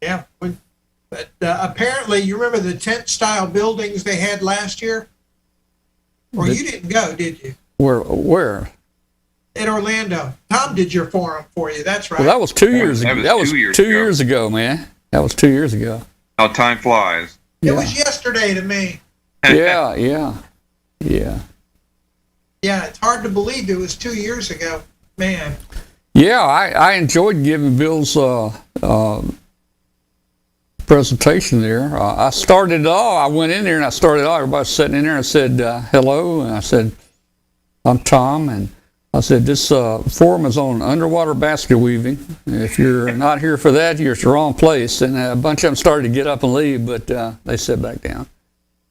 Yeah. But apparently, you remember the tent-style buildings they had last year? Or you didn't go, did you? Where? In Orlando. Tom did your forum for you. That's right. Well, that was 2 years ago. That was 2 years ago, man. That was 2 years ago. How time flies. It was yesterday to me. Yeah. Yeah, it's hard to believe it was 2 years ago. Man. Yeah, I enjoyed giving Bill's presentation there. I started it all. I went in there and I started it all. Everybody was sitting in there and said hello. And I said, I'm Tom. And I said, this forum is on underwater basket weaving. If you're not here for that, you're at the wrong place. And a bunch of them started to get up and leave, but they sat back down.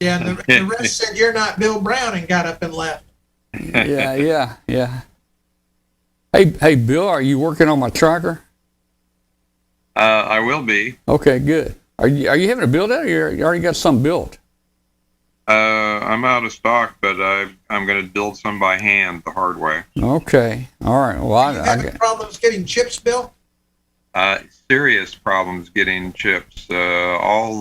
Yeah, and the rest said, you're not Bill Brown, and got up and left. Yeah. Hey, Bill, are you working on my tracker? I will be. Okay, good. Are you having to build that, or you already got some built? I'm out of stock, but I'm going to build some by hand the hard way. Okay. All right. Well, Are you having problems getting chips, Bill? Serious problems getting chips. All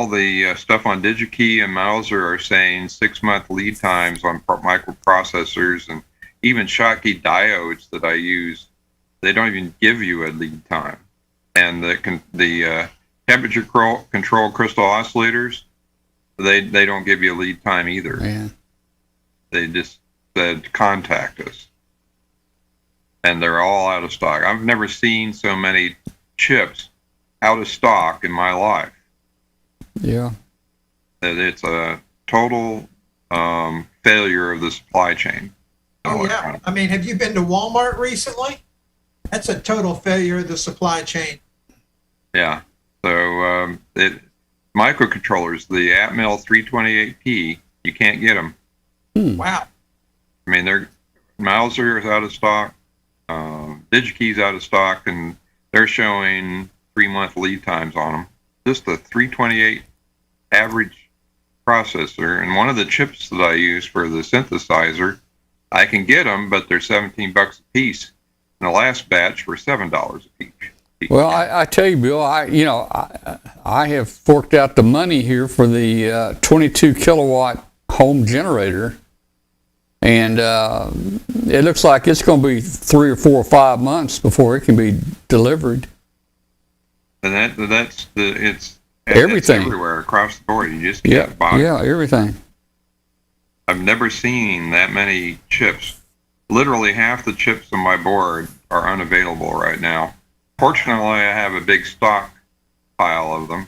the stuff on DigiKey and Mauser are saying 6-month lead times on microprocessors, and even Schottky diodes that I use, they don't even give you a lead time. And the temperature control crystal oscillators, they don't give you a lead time either. Man. They just said contact us, and they're all out of stock. I've never seen so many chips out of stock in my life. Yeah. It's a total failure of the supply chain. Oh, yeah. I mean, have you been to Walmart recently? That's a total failure of the supply chain. Yeah. So microcontrollers, the Atmel 328P, you can't get them. Wow. I mean, Mauser is out of stock, DigiKey's out of stock, and they're showing 3-month lead times on them. Just the 328 average processor, and one of the chips that I use for the synthesizer, I can get them, but they're $17 a piece. And the last batch were $7 a piece. Well, I tell you, Bill, I have forked out the money here for the 22 kilowatt home generator, and it looks like it's going to be 3 or 4 or 5 months before it can be delivered. And it's everything everywhere across the board. You just can't buy it. Yeah, everything. I've never seen that many chips. Literally half the chips on my board are unavailable right now. Fortunately, I have a big stock pile of them,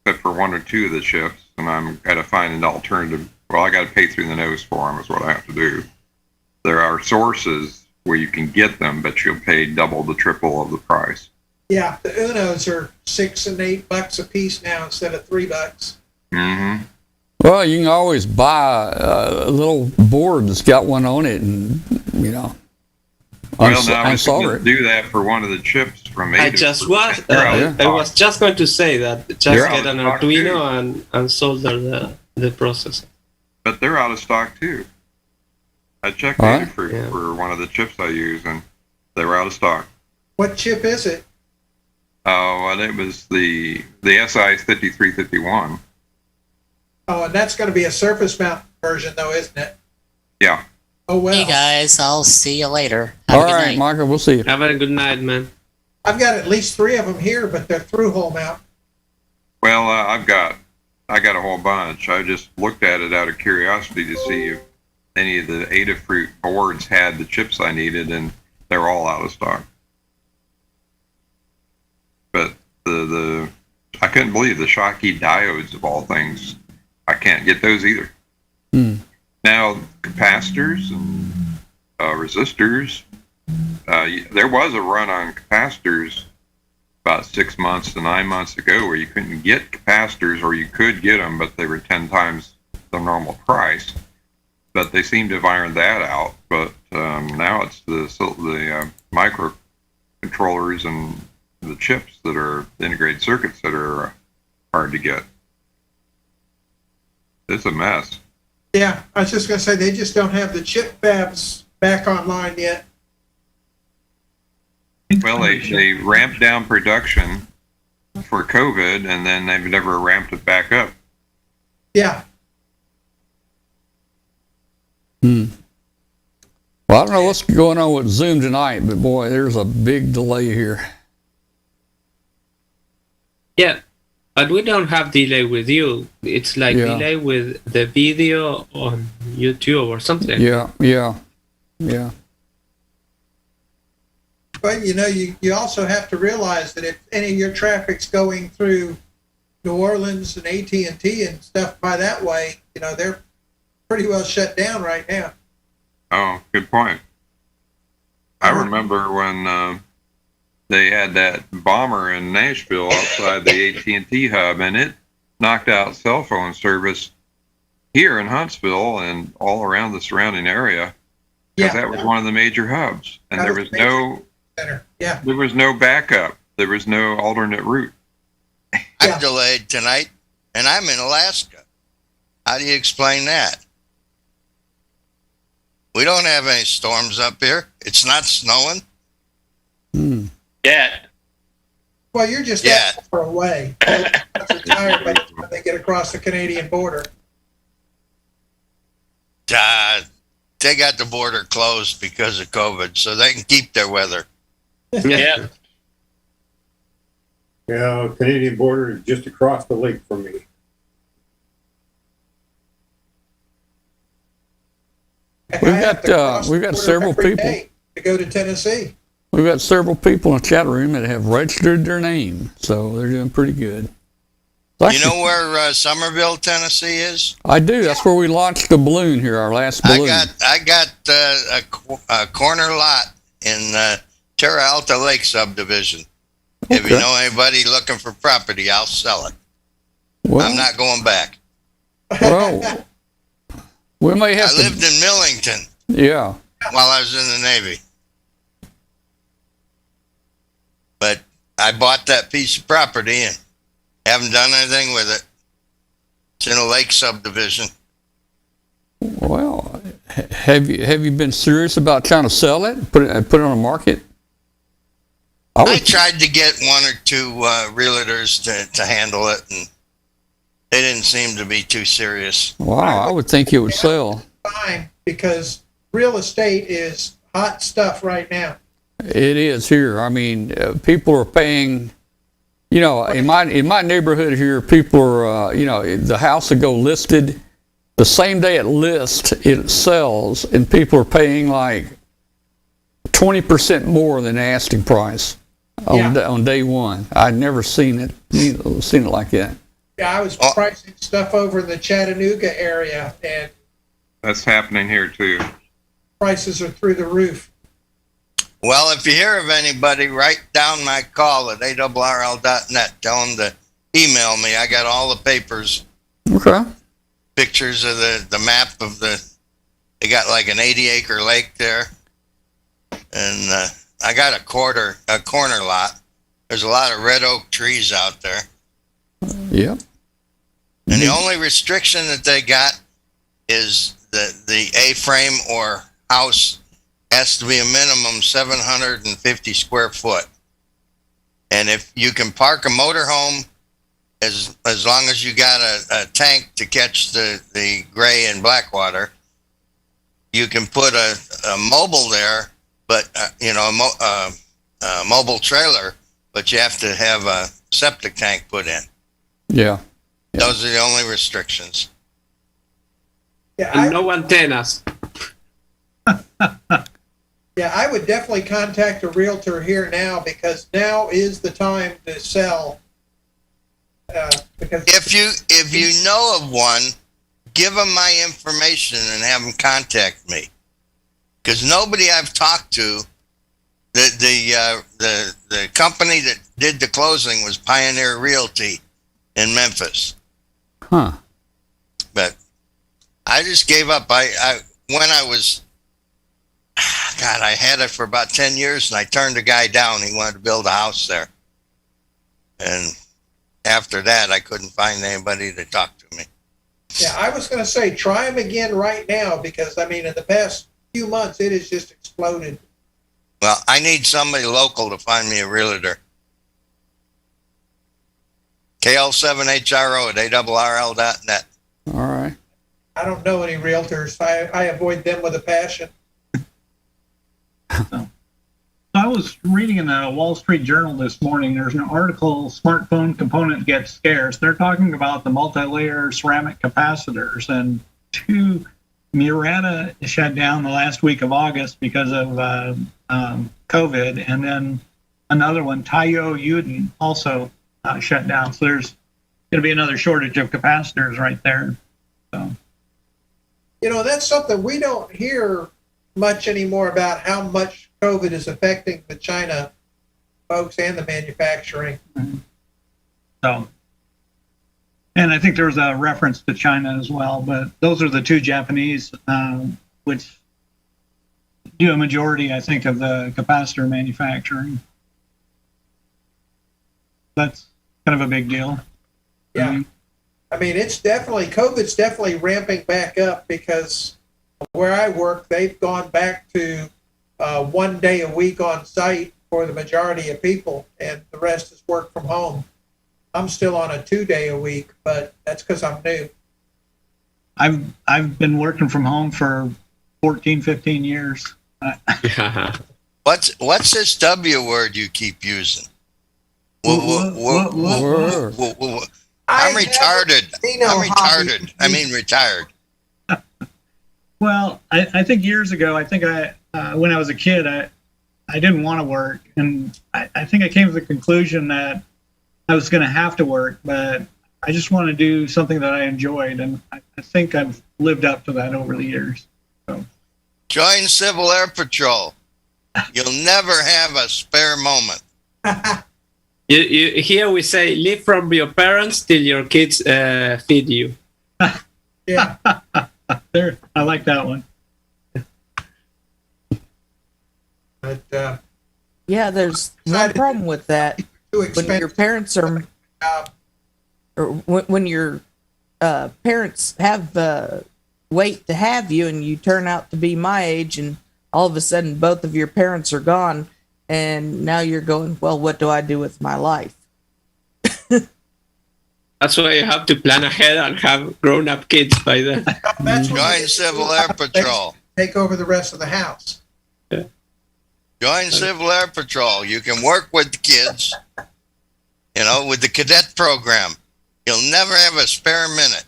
except for 1 or 2 of the chips, and I'm got to find an alternative. Well, I got to pay through the nose for them is what I have to do. There are sources where you can get them, but you'll pay double the triple of the price. Yeah, the Unos are $6 and $8 a piece now instead of $3. Mm-hmm. Well, you can always buy a little board that's got one on it, and well, now I was going to do that for one of the chips from I was just going to say that just get an Arduino and solder the processor. But they're out of stock too. I checked Adafruit for one of the chips I use, and they were out of stock. What chip is it? Oh, and it was the SI 5351. Oh, and that's going to be a surface mount version, though, isn't it? Yeah. Oh, well. Hey, guys, I'll see you later. All right, Michael, we'll see you. Have a good night, man. I've got at least 3 of them here, but they're through-hole mount. Well, I got a whole bunch. I just looked at it out of curiosity to see if any of the Adafruit boards had the chips I needed, and they're all out of stock. But the I couldn't believe the Schottky diodes of all things. I can't get those either. Now capacitors and resistors. There was a run on capacitors about 6 months to 9 months ago where you couldn't get capacitors, or you could get them, but they were 10 times the normal price. But they seem to have ironed that out. But now it's the microcontrollers and the chips that are the integrated circuits that are hard to get. It's a mess. Yeah, I was just going to say, they just don't have the chip fabs back online yet. Well, they ramped down production for COVID, and then they've never ramped it back up. Yeah. Well, I don't know what's going on with Zoom tonight, but boy, there's a big delay here. Yeah, but we don't have delay with you. It's like delay with the video on YouTube or something. Yeah. But you also have to realize that if any of your traffic's going through New Orleans and AT&T and stuff by that way, they're pretty well shut down right now. Oh, good point. I remember when they had that bomber in Nashville outside the AT&T hub, and it knocked out cell phone service here in Huntsville and all around the surrounding area, because that was one of the major hubs, and there was no backup. There was no alternate route. I'm delayed tonight, and I'm in Alaska. How do you explain that? We don't have any storms up here. It's not snowing. Yet. Well, you're just that far away. That's retired by the time they get across the Canadian border. They got the border closed because of COVID, so they can keep their weather. Yeah. Yeah, Canadian border is just across the lake from me. We've got several people to go to Tennessee. We've got several people in the chat room that have registered their name, so they're doing pretty good. You know where Somerville, Tennessee is? I do. That's where we launched the balloon here, our last balloon. I got a corner lot in Terra Alta Lake subdivision. Okay. If you know anybody looking for property, I'll sell it. Well, I'm not going back. Well, we may have. I lived in Millington. Yeah. While I was in the Navy. But I bought that piece of property and haven't done anything with it. It's in a lake subdivision. Well, have you been serious about trying to sell it? Put it on the market? I tried to get one or two realtors to handle it, and they didn't seem to be too serious. Wow, I would think it would sell. Fine, because real estate is hot stuff right now. It is here. I mean, people are paying. In my neighborhood here, people are. The house will go listed the same day it lists, it sells, and people are paying like 20% more than the asking price on day one. I'd never seen it like that. Yeah, I was pricing stuff over in the Chattanooga area, and that's happening here too. Prices are through the roof. Well, if you hear of anybody, write down my call at awrl.net. Tell them to email me. I got all the papers. Okay. Pictures of the map of they got like an 80-acre lake there. And I got a corner lot. There's a lot of red oak trees out there. Yep. And the only restriction that they got is the A-frame or house has to be a minimum 750 square foot. And if you can park a motorhome, as long as you got a tank to catch the gray and black water, you can put a mobile there, but a mobile trailer, but you have to have a septic tank put in. Yeah. Those are the only restrictions. Yeah, and no antennas. Yeah, Yeah, I would definitely contact a realtor here now because now is the time to sell. Because if you know of one, give them my information and have them contact me. Because nobody I've talked to, the company that did the closing was Pioneer Realty in Memphis. Huh. But I just gave up. When I was, God, I had it for about 10 years and I turned the guy down. He wanted to build a house there. And after that, I couldn't find anybody to talk to me. yeah, I was going to say, try them again right now because, I mean, in the past few months, it has just exploded. Well, I need somebody local to find me a realtor. KL7HRO at ARRL.net. All right. I don't know any realtors. I avoid them with a passion. I was reading in the Wall Street Journal this morning. There's an article, Smartphone Component Gets Scarce. They're talking about the multi-layer ceramic capacitors, and two, Murata shut down the last week of August because of COVID, and then another one, Taiyo Yuden, also shut down. So there's going to be another shortage of capacitors right there. So, You know, that's something we don't hear much anymore about how much COVID is affecting the China folks and the manufacturing. So, and I think there was a reference to China as well, but those are the two Japanese, which do a majority, I think, of the capacitor manufacturing. That's kind of a big deal. Yeah. I mean, COVID's definitely ramping back up because where I work, they've gone back to 1 day a week on site for the majority of people, and the rest is work from home. I'm still on a 2 day a week, but that's because I'm new. I've been working from home for 14, 15 years. What's this W word you keep using? I'm retarded. I'm retarded. I mean retired. Well, I think years ago, when I was a kid, I didn't want to work, and I think I came to the conclusion that I was going to have to work, but I just want to do something that I enjoyed, and I think I've lived up to that over the years. So. Join Civil Air Patrol. You'll never have a spare moment. Here we say, live from your parents till your kids feed you. Yeah. There, I like that one. But, yeah, there's one problem with that. When your parents are, or when your parents have wait to have you, and you turn out to be my age, and all of a sudden both of your parents are gone, and now you're going, well, what do I do with my life? That's why you have to plan ahead and have grown-up kids by then. Join Civil Air Patrol. Take over the rest of the house. Yeah. Join Civil Air Patrol. You can work with the kids, with the cadet program. You'll never have a spare minute.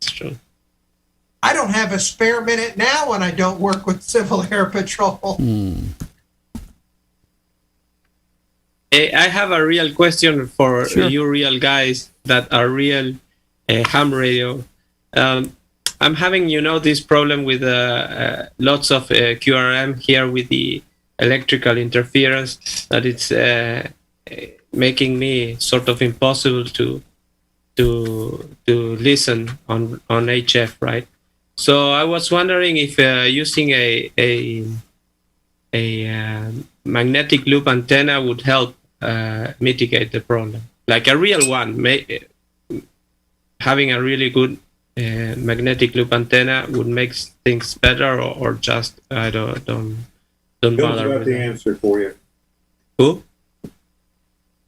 That's true. I don't have a spare minute now when I don't work with Civil Air Patrol. I have a real question for you real guys that are real ham radio. I'm having, this problem with lots of QRM here with the electrical interference that it's making me sort of impossible to listen on HF, right? So I was wondering if using a magnetic loop antenna would help mitigate the problem, like a real one. Having a really good magnetic loop antenna would make things better, or just I don't Bill's bother got with the that. answer for you. Who?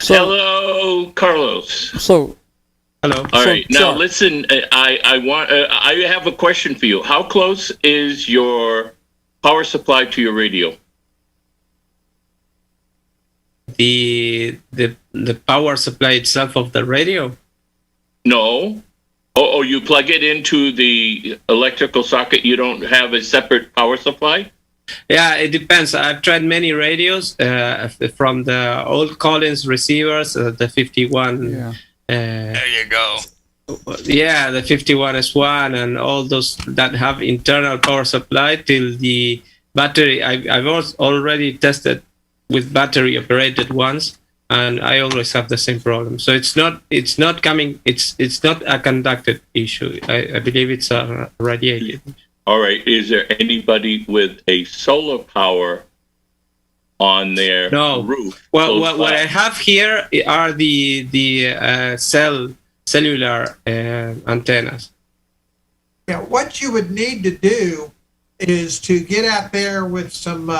Hello, Carlos. So, hello. All right. Now listen. I have a question for you. How close is your power supply to your radio? The power supply itself of the radio? No. Oh, you plug it into the electrical socket. You don't have a separate power supply? Yeah, it depends. I've tried many radios from the old Collins receivers, the 51. Yeah. There you go. Yeah, the 51S1 and all those that have internal power supply till the battery. I've already tested with battery operated ones, and I always have the same problem. So it's not coming. It's not a conducted issue. I believe it's a radiated. All right. Is there anybody with a solar power on their roof? Well, what I have here are the cellular antennas. Yeah, what you would need to do is to get out there with some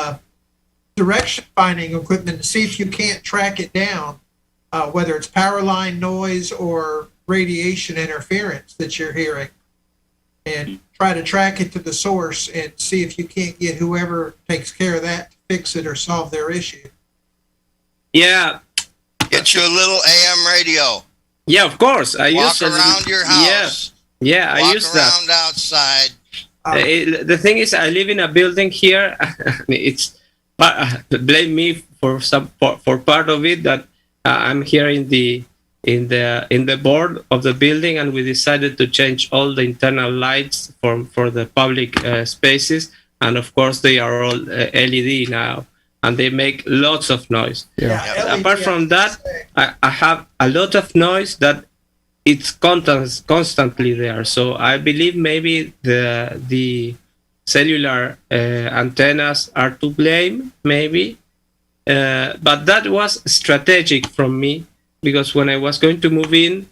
direction finding equipment to see if you can't track it down, whether it's power line noise or radiation interference that you're hearing, and try to track it to the source and see if you can't get whoever takes care of that to fix it or solve their issue. Yeah. Get you a little AM radio. Yeah, of course. I Walk use around your house. Yeah, I use that. Walk around outside. The thing is, I live in a building here. It's blame me for part of it that I'm here in the board of the building, and we decided to change all the internal lights for the public spaces, and of course they are all LED now, and they make lots of noise. Yeah. Apart from that, I have a lot of noise that it's constantly there. So I believe maybe the cellular antennas are to blame, maybe. But that was strategic from me, because when I was going to move in,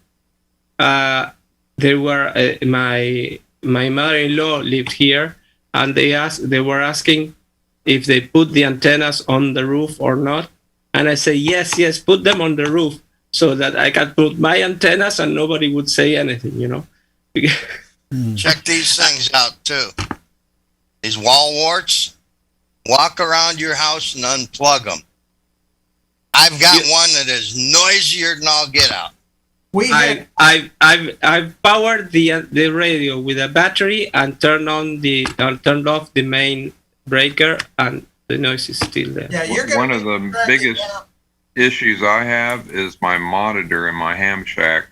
there were my mother-in-law lived here, and they were asking if they put the antennas on the roof or not, and I say yes, put them on the roof so that I can put my antennas and nobody would say anything, you know. Check these things out too. These wall warts. Walk around your house and unplug them. I've got one that is noisier than all get out. I've powered the radio with a battery and turned off the main breaker, and the noise is still there. Yeah, one of the biggest issues I have is my monitor in my ham shack.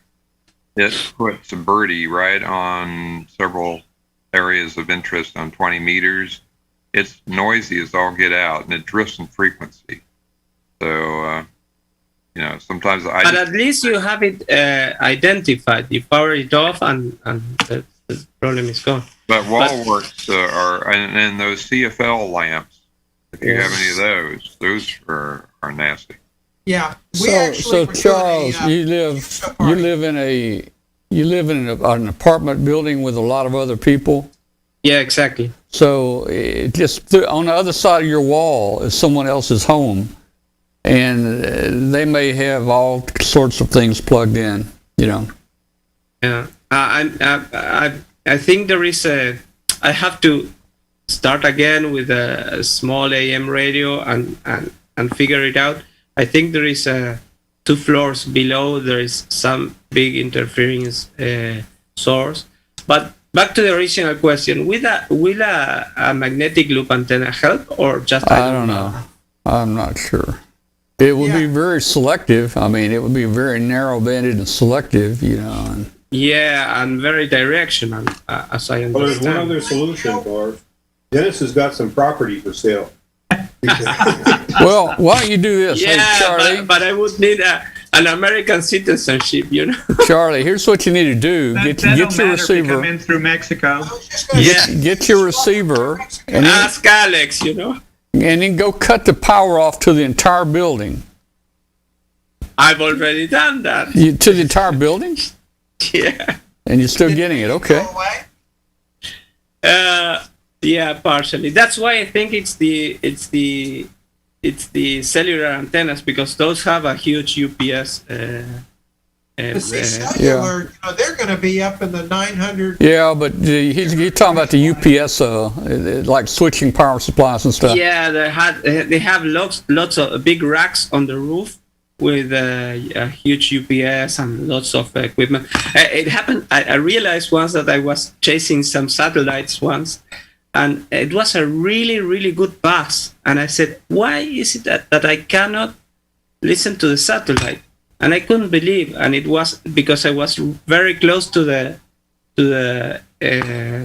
It puts a birdie right on several areas of interest on 20 meters. It's noisy as all get out, and it drifts in frequency. So, sometimes But at least you have it identified. You power it off, and the problem is gone. But wall works and those CFL lamps, if you have any of those are nasty. Yeah. So Charles, you live in an apartment building with a lot of other people. Yeah, exactly. So just on the other side of your wall is someone else's home, and they may have all sorts of things plugged in. Yeah, I think there is I have to start again with a small AM radio and figure it out. I think there is 2 floors below. There is some big interference source. But back to the original question: will a magnetic loop antenna help, or just? I don't know. I'm not sure. It would be very selective. I mean, it would be very narrow-banded and selective, Yeah, and very directional, as I understand. Well, there's one other solution, Barb. Dennis has got some property for sale. Well, why don't you do this? Yeah, hey, Charlie. But I would need an American citizenship, Charlie, here's what you need to do: get your receiver. Come in through Mexico. Get your receiver and ask Alex, and then go cut the power off to the entire building. I've already done that. To the entire building? Yeah. And you're still getting it, okay? Yeah, partially. That's why I think it's the cellular antennas, because those have a huge UPS. Cellular, they're going to be up in the 900. Yeah, but he's talking about the UPS, like switching power supplies and stuff. Yeah, they have lots of big racks on the roof with a huge UPS and lots of equipment. It happened. I realized once that I was chasing some satellites once, and it was a really, really good pass. And I said, why is it that I cannot listen to the satellite? And I couldn't believe, and it was because I was very close to the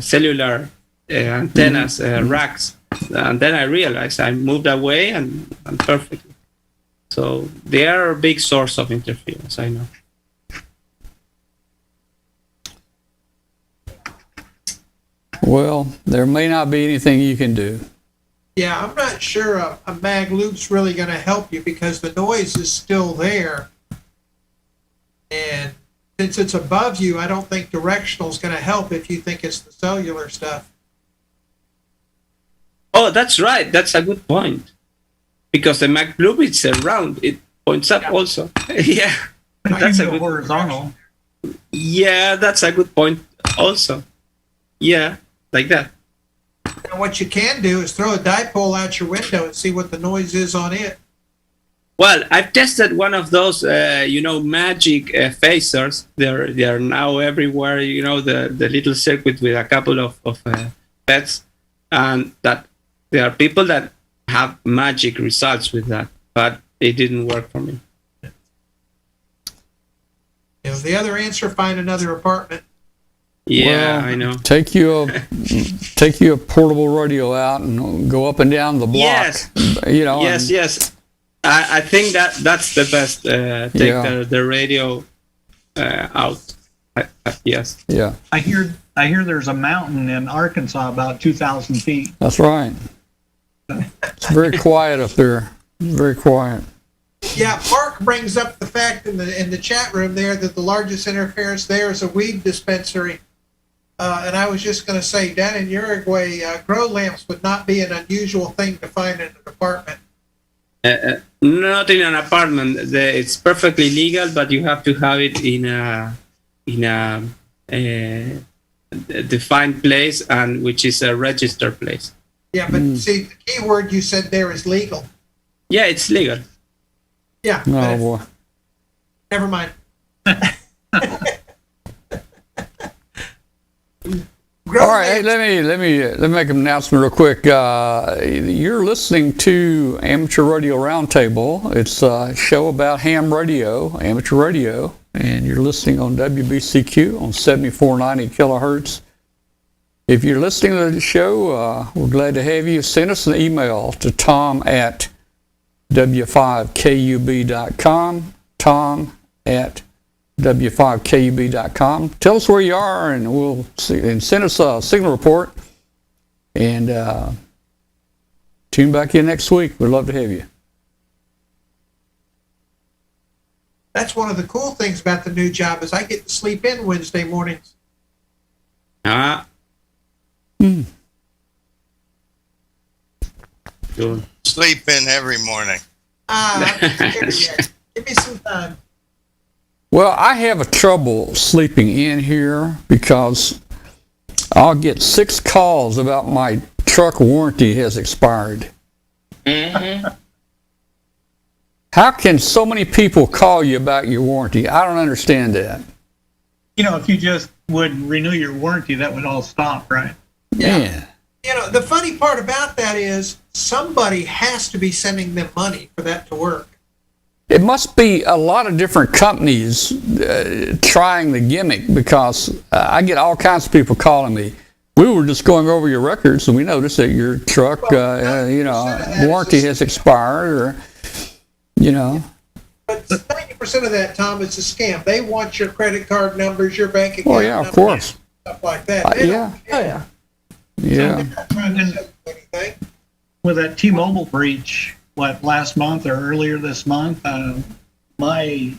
cellular antennas racks, and then I realized I moved away and perfectly. So they are a big source of interference, I know. Well, there may not be anything you can do. Yeah, I'm not sure a mag loop's really going to help you because the noise is still there. And since it's above you, I don't think directional is going to help if you think it's the cellular stuff. Oh, that's right. That's a good point. Because the mag loop is around, it points up also. Yeah, that's a good horizontal. Yeah, that's a good point also. Yeah, like that. And what you can do is throw a dipole out your window and see what the noise is on it. Well, I've tested one of those, magic phasers. They are now everywhere. The little circuit with a couple of pets, and that there are people that have magic results with that, but it didn't work for me. The other answer: find another apartment. Yeah, well, I know. Take you a portable radio out and go up and down the block. Yes. Yes. I think that's the best. Take the radio out. Yes. Yeah. I hear there's a mountain in Arkansas about 2,000 feet. That's right. It's very quiet up there. Very quiet. Yeah, Mark brings up the fact in the chat room there that the largest interference there is a weed dispensary. And I was just going to say, down in Uruguay, grow lamps would not be an unusual thing to find in an apartment. Not in an apartment. It's perfectly legal, but you have to have it in a defined place, and which is a registered place. Yeah, but see, the key word you said there is legal. Yeah, it's legal. Yeah. Oh boy. Never mind. All right, hey, let me make an announcement real quick. You're listening to Amateur Radio Roundtable. It's a show about ham radio, amateur radio, and you're listening on WBCQ on 7490 kilohertz. If you're listening to the show, we're glad to have you. Send us an email to tom@w5kub.com, tom@w5kub.com. Tell us where you are, and we'll see, and send us a signal report. And tune back in next week. We'd love to have you. That's one of the cool things about the new job is I get to sleep in Wednesday mornings. Good. Sleep in every morning. Give me some time. Well, I have a trouble sleeping in here because I'll get 6 calls about my truck warranty has expired. Mm-hmm. How can so many people call you about your warranty? I don't understand that. If you just would renew your warranty, that would all stop, right? Yeah. The funny part about that is somebody has to be sending them money for that to work. It must be a lot of different companies trying the gimmick because I get all kinds of people calling me. We were just going over your records and we noticed that your truck, warranty has expired, or. But 90% of that, Tom, is a scam. They want your credit card numbers, your bank account. Oh yeah, of course. Stuff like that. Yeah. Oh yeah. Yeah. With that T-Mobile breach, last month or earlier this month, my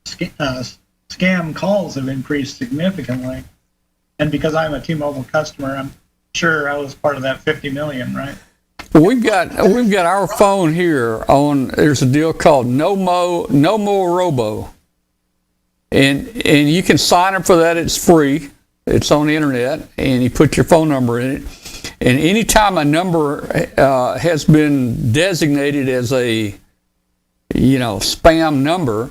scam calls have increased significantly. And because I'm a T-Mobile customer, I'm sure I was part of that 50 million, right? We've got our phone here on. There's a deal called No More Robo, and you can sign up for that. It's free. It's on the internet, and you put your phone number in it. And anytime a number has been designated as a spam number,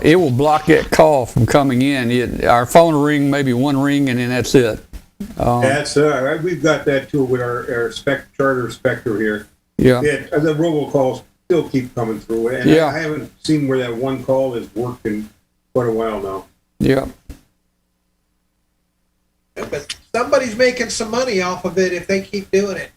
it will block that call from coming in. Our phone will ring, maybe one ring, and then that's it. That's we've got that too with our charter Spectre here. Yeah. The robocalls still keep coming through, and Yeah. I haven't seen where that one call has worked in quite a while now. Yeah. But somebody's making some money off of it if they keep doing it.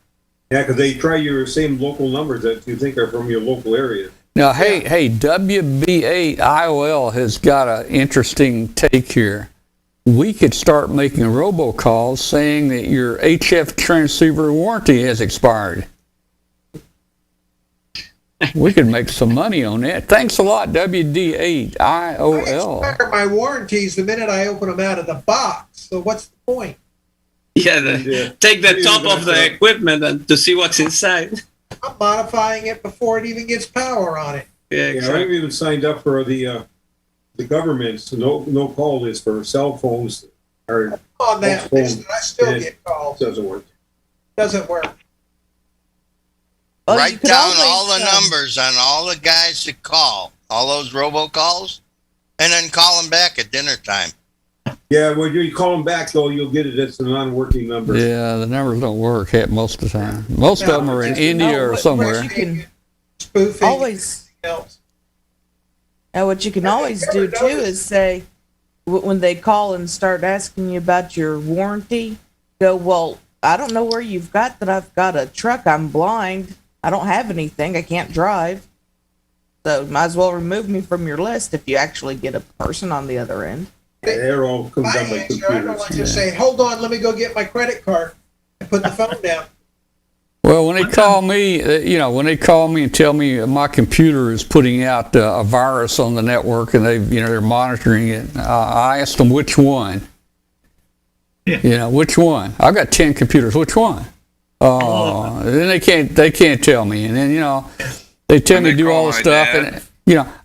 Yeah, because they try your same local numbers that you think are from your local area. Now, hey, WB8 IOL has got an interesting take here. We could start making robocalls saying that your HF transceiver warranty has expired. We could make some money on that. Thanks a lot, WD8 IOL. I expire my warranties the minute I open them out of the box. So what's the point? Yeah, take the top of the equipment and to see what's inside. I'm modifying it before it even gets power on it. Yeah, exactly. I've even signed up for the government's no call list for cell phones. Or On that list, I still get calls. Doesn't work. Doesn't work. Well, you Write could down always, all the numbers on all the guys that call, all those robocalls, and then call them back at dinner time. Yeah, when you call them back, though, you'll get it. It's a non-working number. Yeah, the numbers don't work most of the time. Most of them are in India or somewhere. You can Spoofing. always. Else. Now, what you can always do too is say, when they call and start asking you about your warranty, go, well, I don't know where you've got that. I've got a truck. I'm blind. I don't have anything. I can't drive. So might as well remove me from your list if you actually get a person on the other end. They're all come My down by answer, I don't computers. like to say, hold on, let me go get my credit card and put the phone down. Well, when they call me, and tell me my computer is putting out a virus on the network and they're monitoring it, I ask them which one. Yeah. Which one? I've got 10 computers. Which one? Then they can't tell me, and then they tell me to do all the stuff, and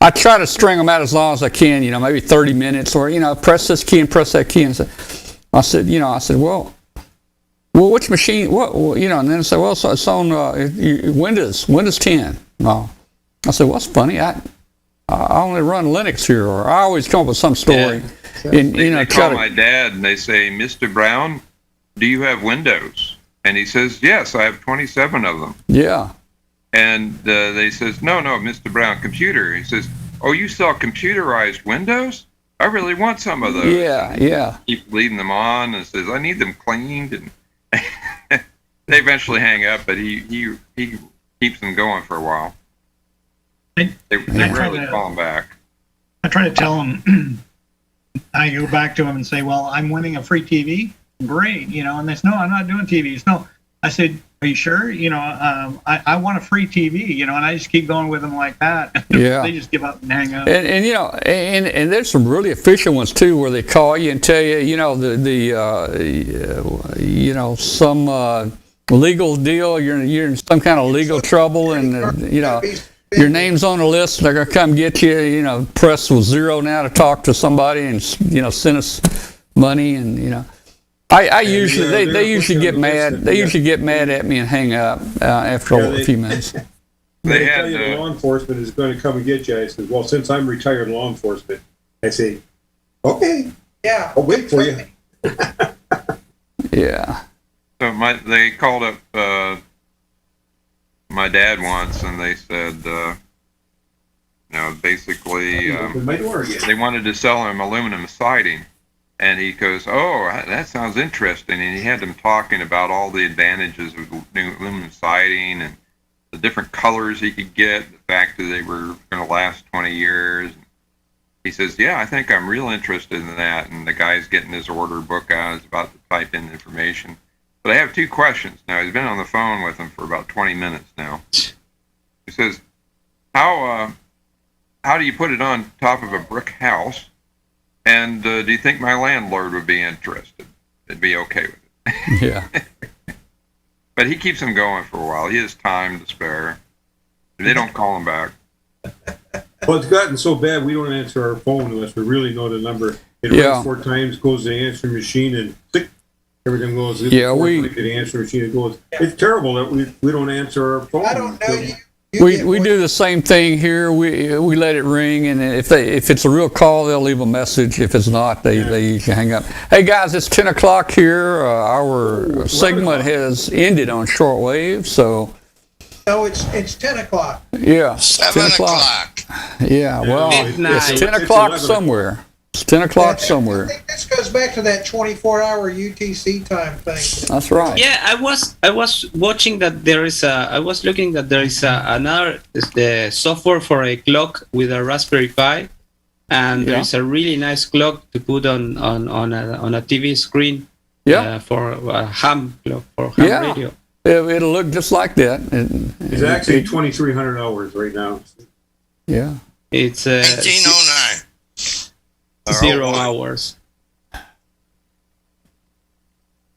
I try to string them out as long as I can. Maybe 30 minutes, or press this key and press that key, and I said, well, which machine? And then they say, well, it's on Windows 10. I said, well, that's funny. I only run Linux here, or I always come up with some story. Yeah. And they call my dad and they say, Mr. Brown, do you have Windows? And he says, yes, I have 27 of them. Yeah. And they says, no, Mr. Brown, computer. He says, oh, you sell computerized Windows? I really want some of those. Yeah. Keep leading them on and says, I need them cleaned. And they eventually hang up, but he keeps them going for a while. They rarely call him back. I try to tell him, I go back to him and say, well, I'm winning a free TV. Great. And they say, no, I'm not doing TVs. No. I said, are you sure? I want a free TV, and I just keep going with them like that. Yeah. They just give up and hang up. And there's some really efficient ones too, where they call you and tell you, some legal deal, you're in some kind of legal trouble, and your name's on the list. They're gonna come get you. Press 0 now to talk to somebody, and send us money, and I usually they usually get mad. They usually get mad at me and hang up after a few minutes. They tell you the law enforcement is going to come and get you. I said, well, since I'm retired law enforcement, I say, okay, yeah, I'll wait for you. Yeah. So they called up my dad once, and they said, basically, they wanted to sell him aluminum siding. And he goes, oh, that sounds interesting. And he had them talking about all the advantages of new aluminum siding and the different colors he could get, the fact that they were going to last 20 years. He says, yeah, I think I'm real interested in that. And the guy's getting his order book out. He's about to type in information. But I have two questions. Now, he's been on the phone with him for about 20 minutes now. He says, how do you put it on top of a brick house? And do you think my landlord would be interested? It'd be okay with it. Yeah. But he keeps them going for a while. He has time to spare. They don't call him back. Well, it's gotten so bad we don't answer our phone unless we really know the number. It rings 4 times, goes to the answering machine, and tick, everything goes. Yeah, to the answering machine. It goes. It's terrible that we don't answer our phone. I don't know you. We do the same thing here. We let it ring, and if it's a real call, they'll leave a message. If it's not, they usually hang up. Hey guys, it's 10 o'clock here. Our segment has ended on shortwave, so. No, it's 10 o'clock. Yeah, 7 o'clock. Yeah, well, Midnight. it's 10 o'clock somewhere. It's 10 o'clock somewhere. I think this goes back to that 24-hour UTC time thing. That's right. Yeah, I was watching that there is I was looking that there is another the software for a clock with a Raspberry Pi, and there is a really nice clock to put on a TV screen. Yeah. For a ham clock for ham radio. It'll look just like that. It's actually 2,300 hours right now. Yeah. It's 1909. 0 hours.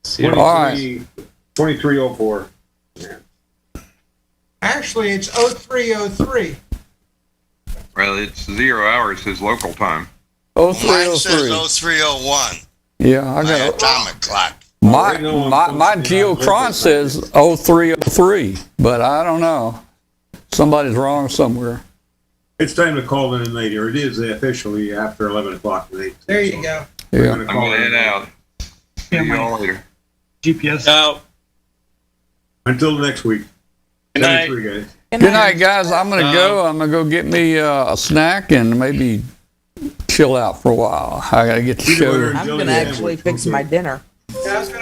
2304. Actually, it's 0303. Well, it's 0 hours his local time. Mine says 0301. Yeah, I My got atomic clock. my Geochron says 0303, but I don't know. Somebody's wrong somewhere. It's time to call in tonight, or it is officially after 11 o'clock tonight. There you go. Yeah. I'm going to head out. See you all later. GPS. Out. Until next week. Good night. Guys. Good night, guys. I'm gonna go. I'm gonna go get me a snack and maybe chill out for a while. I gotta get the show. I'm gonna actually fix my dinner.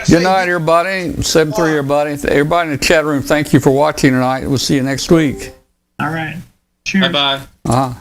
Good night, everybody. 7-3, everybody. Everybody in the chat room, thank you for watching tonight. We'll see you next week. All right. Cheers. Bye bye. Uh-huh.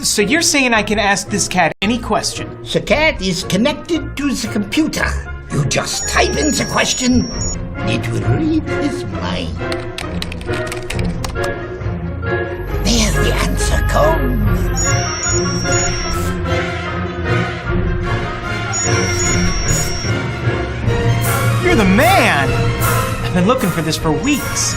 So you're saying I can ask this cat any question? The cat is connected to the computer. You just type in the question, it will read his mind. There the answer comes. You're the man! I've been looking for this for weeks.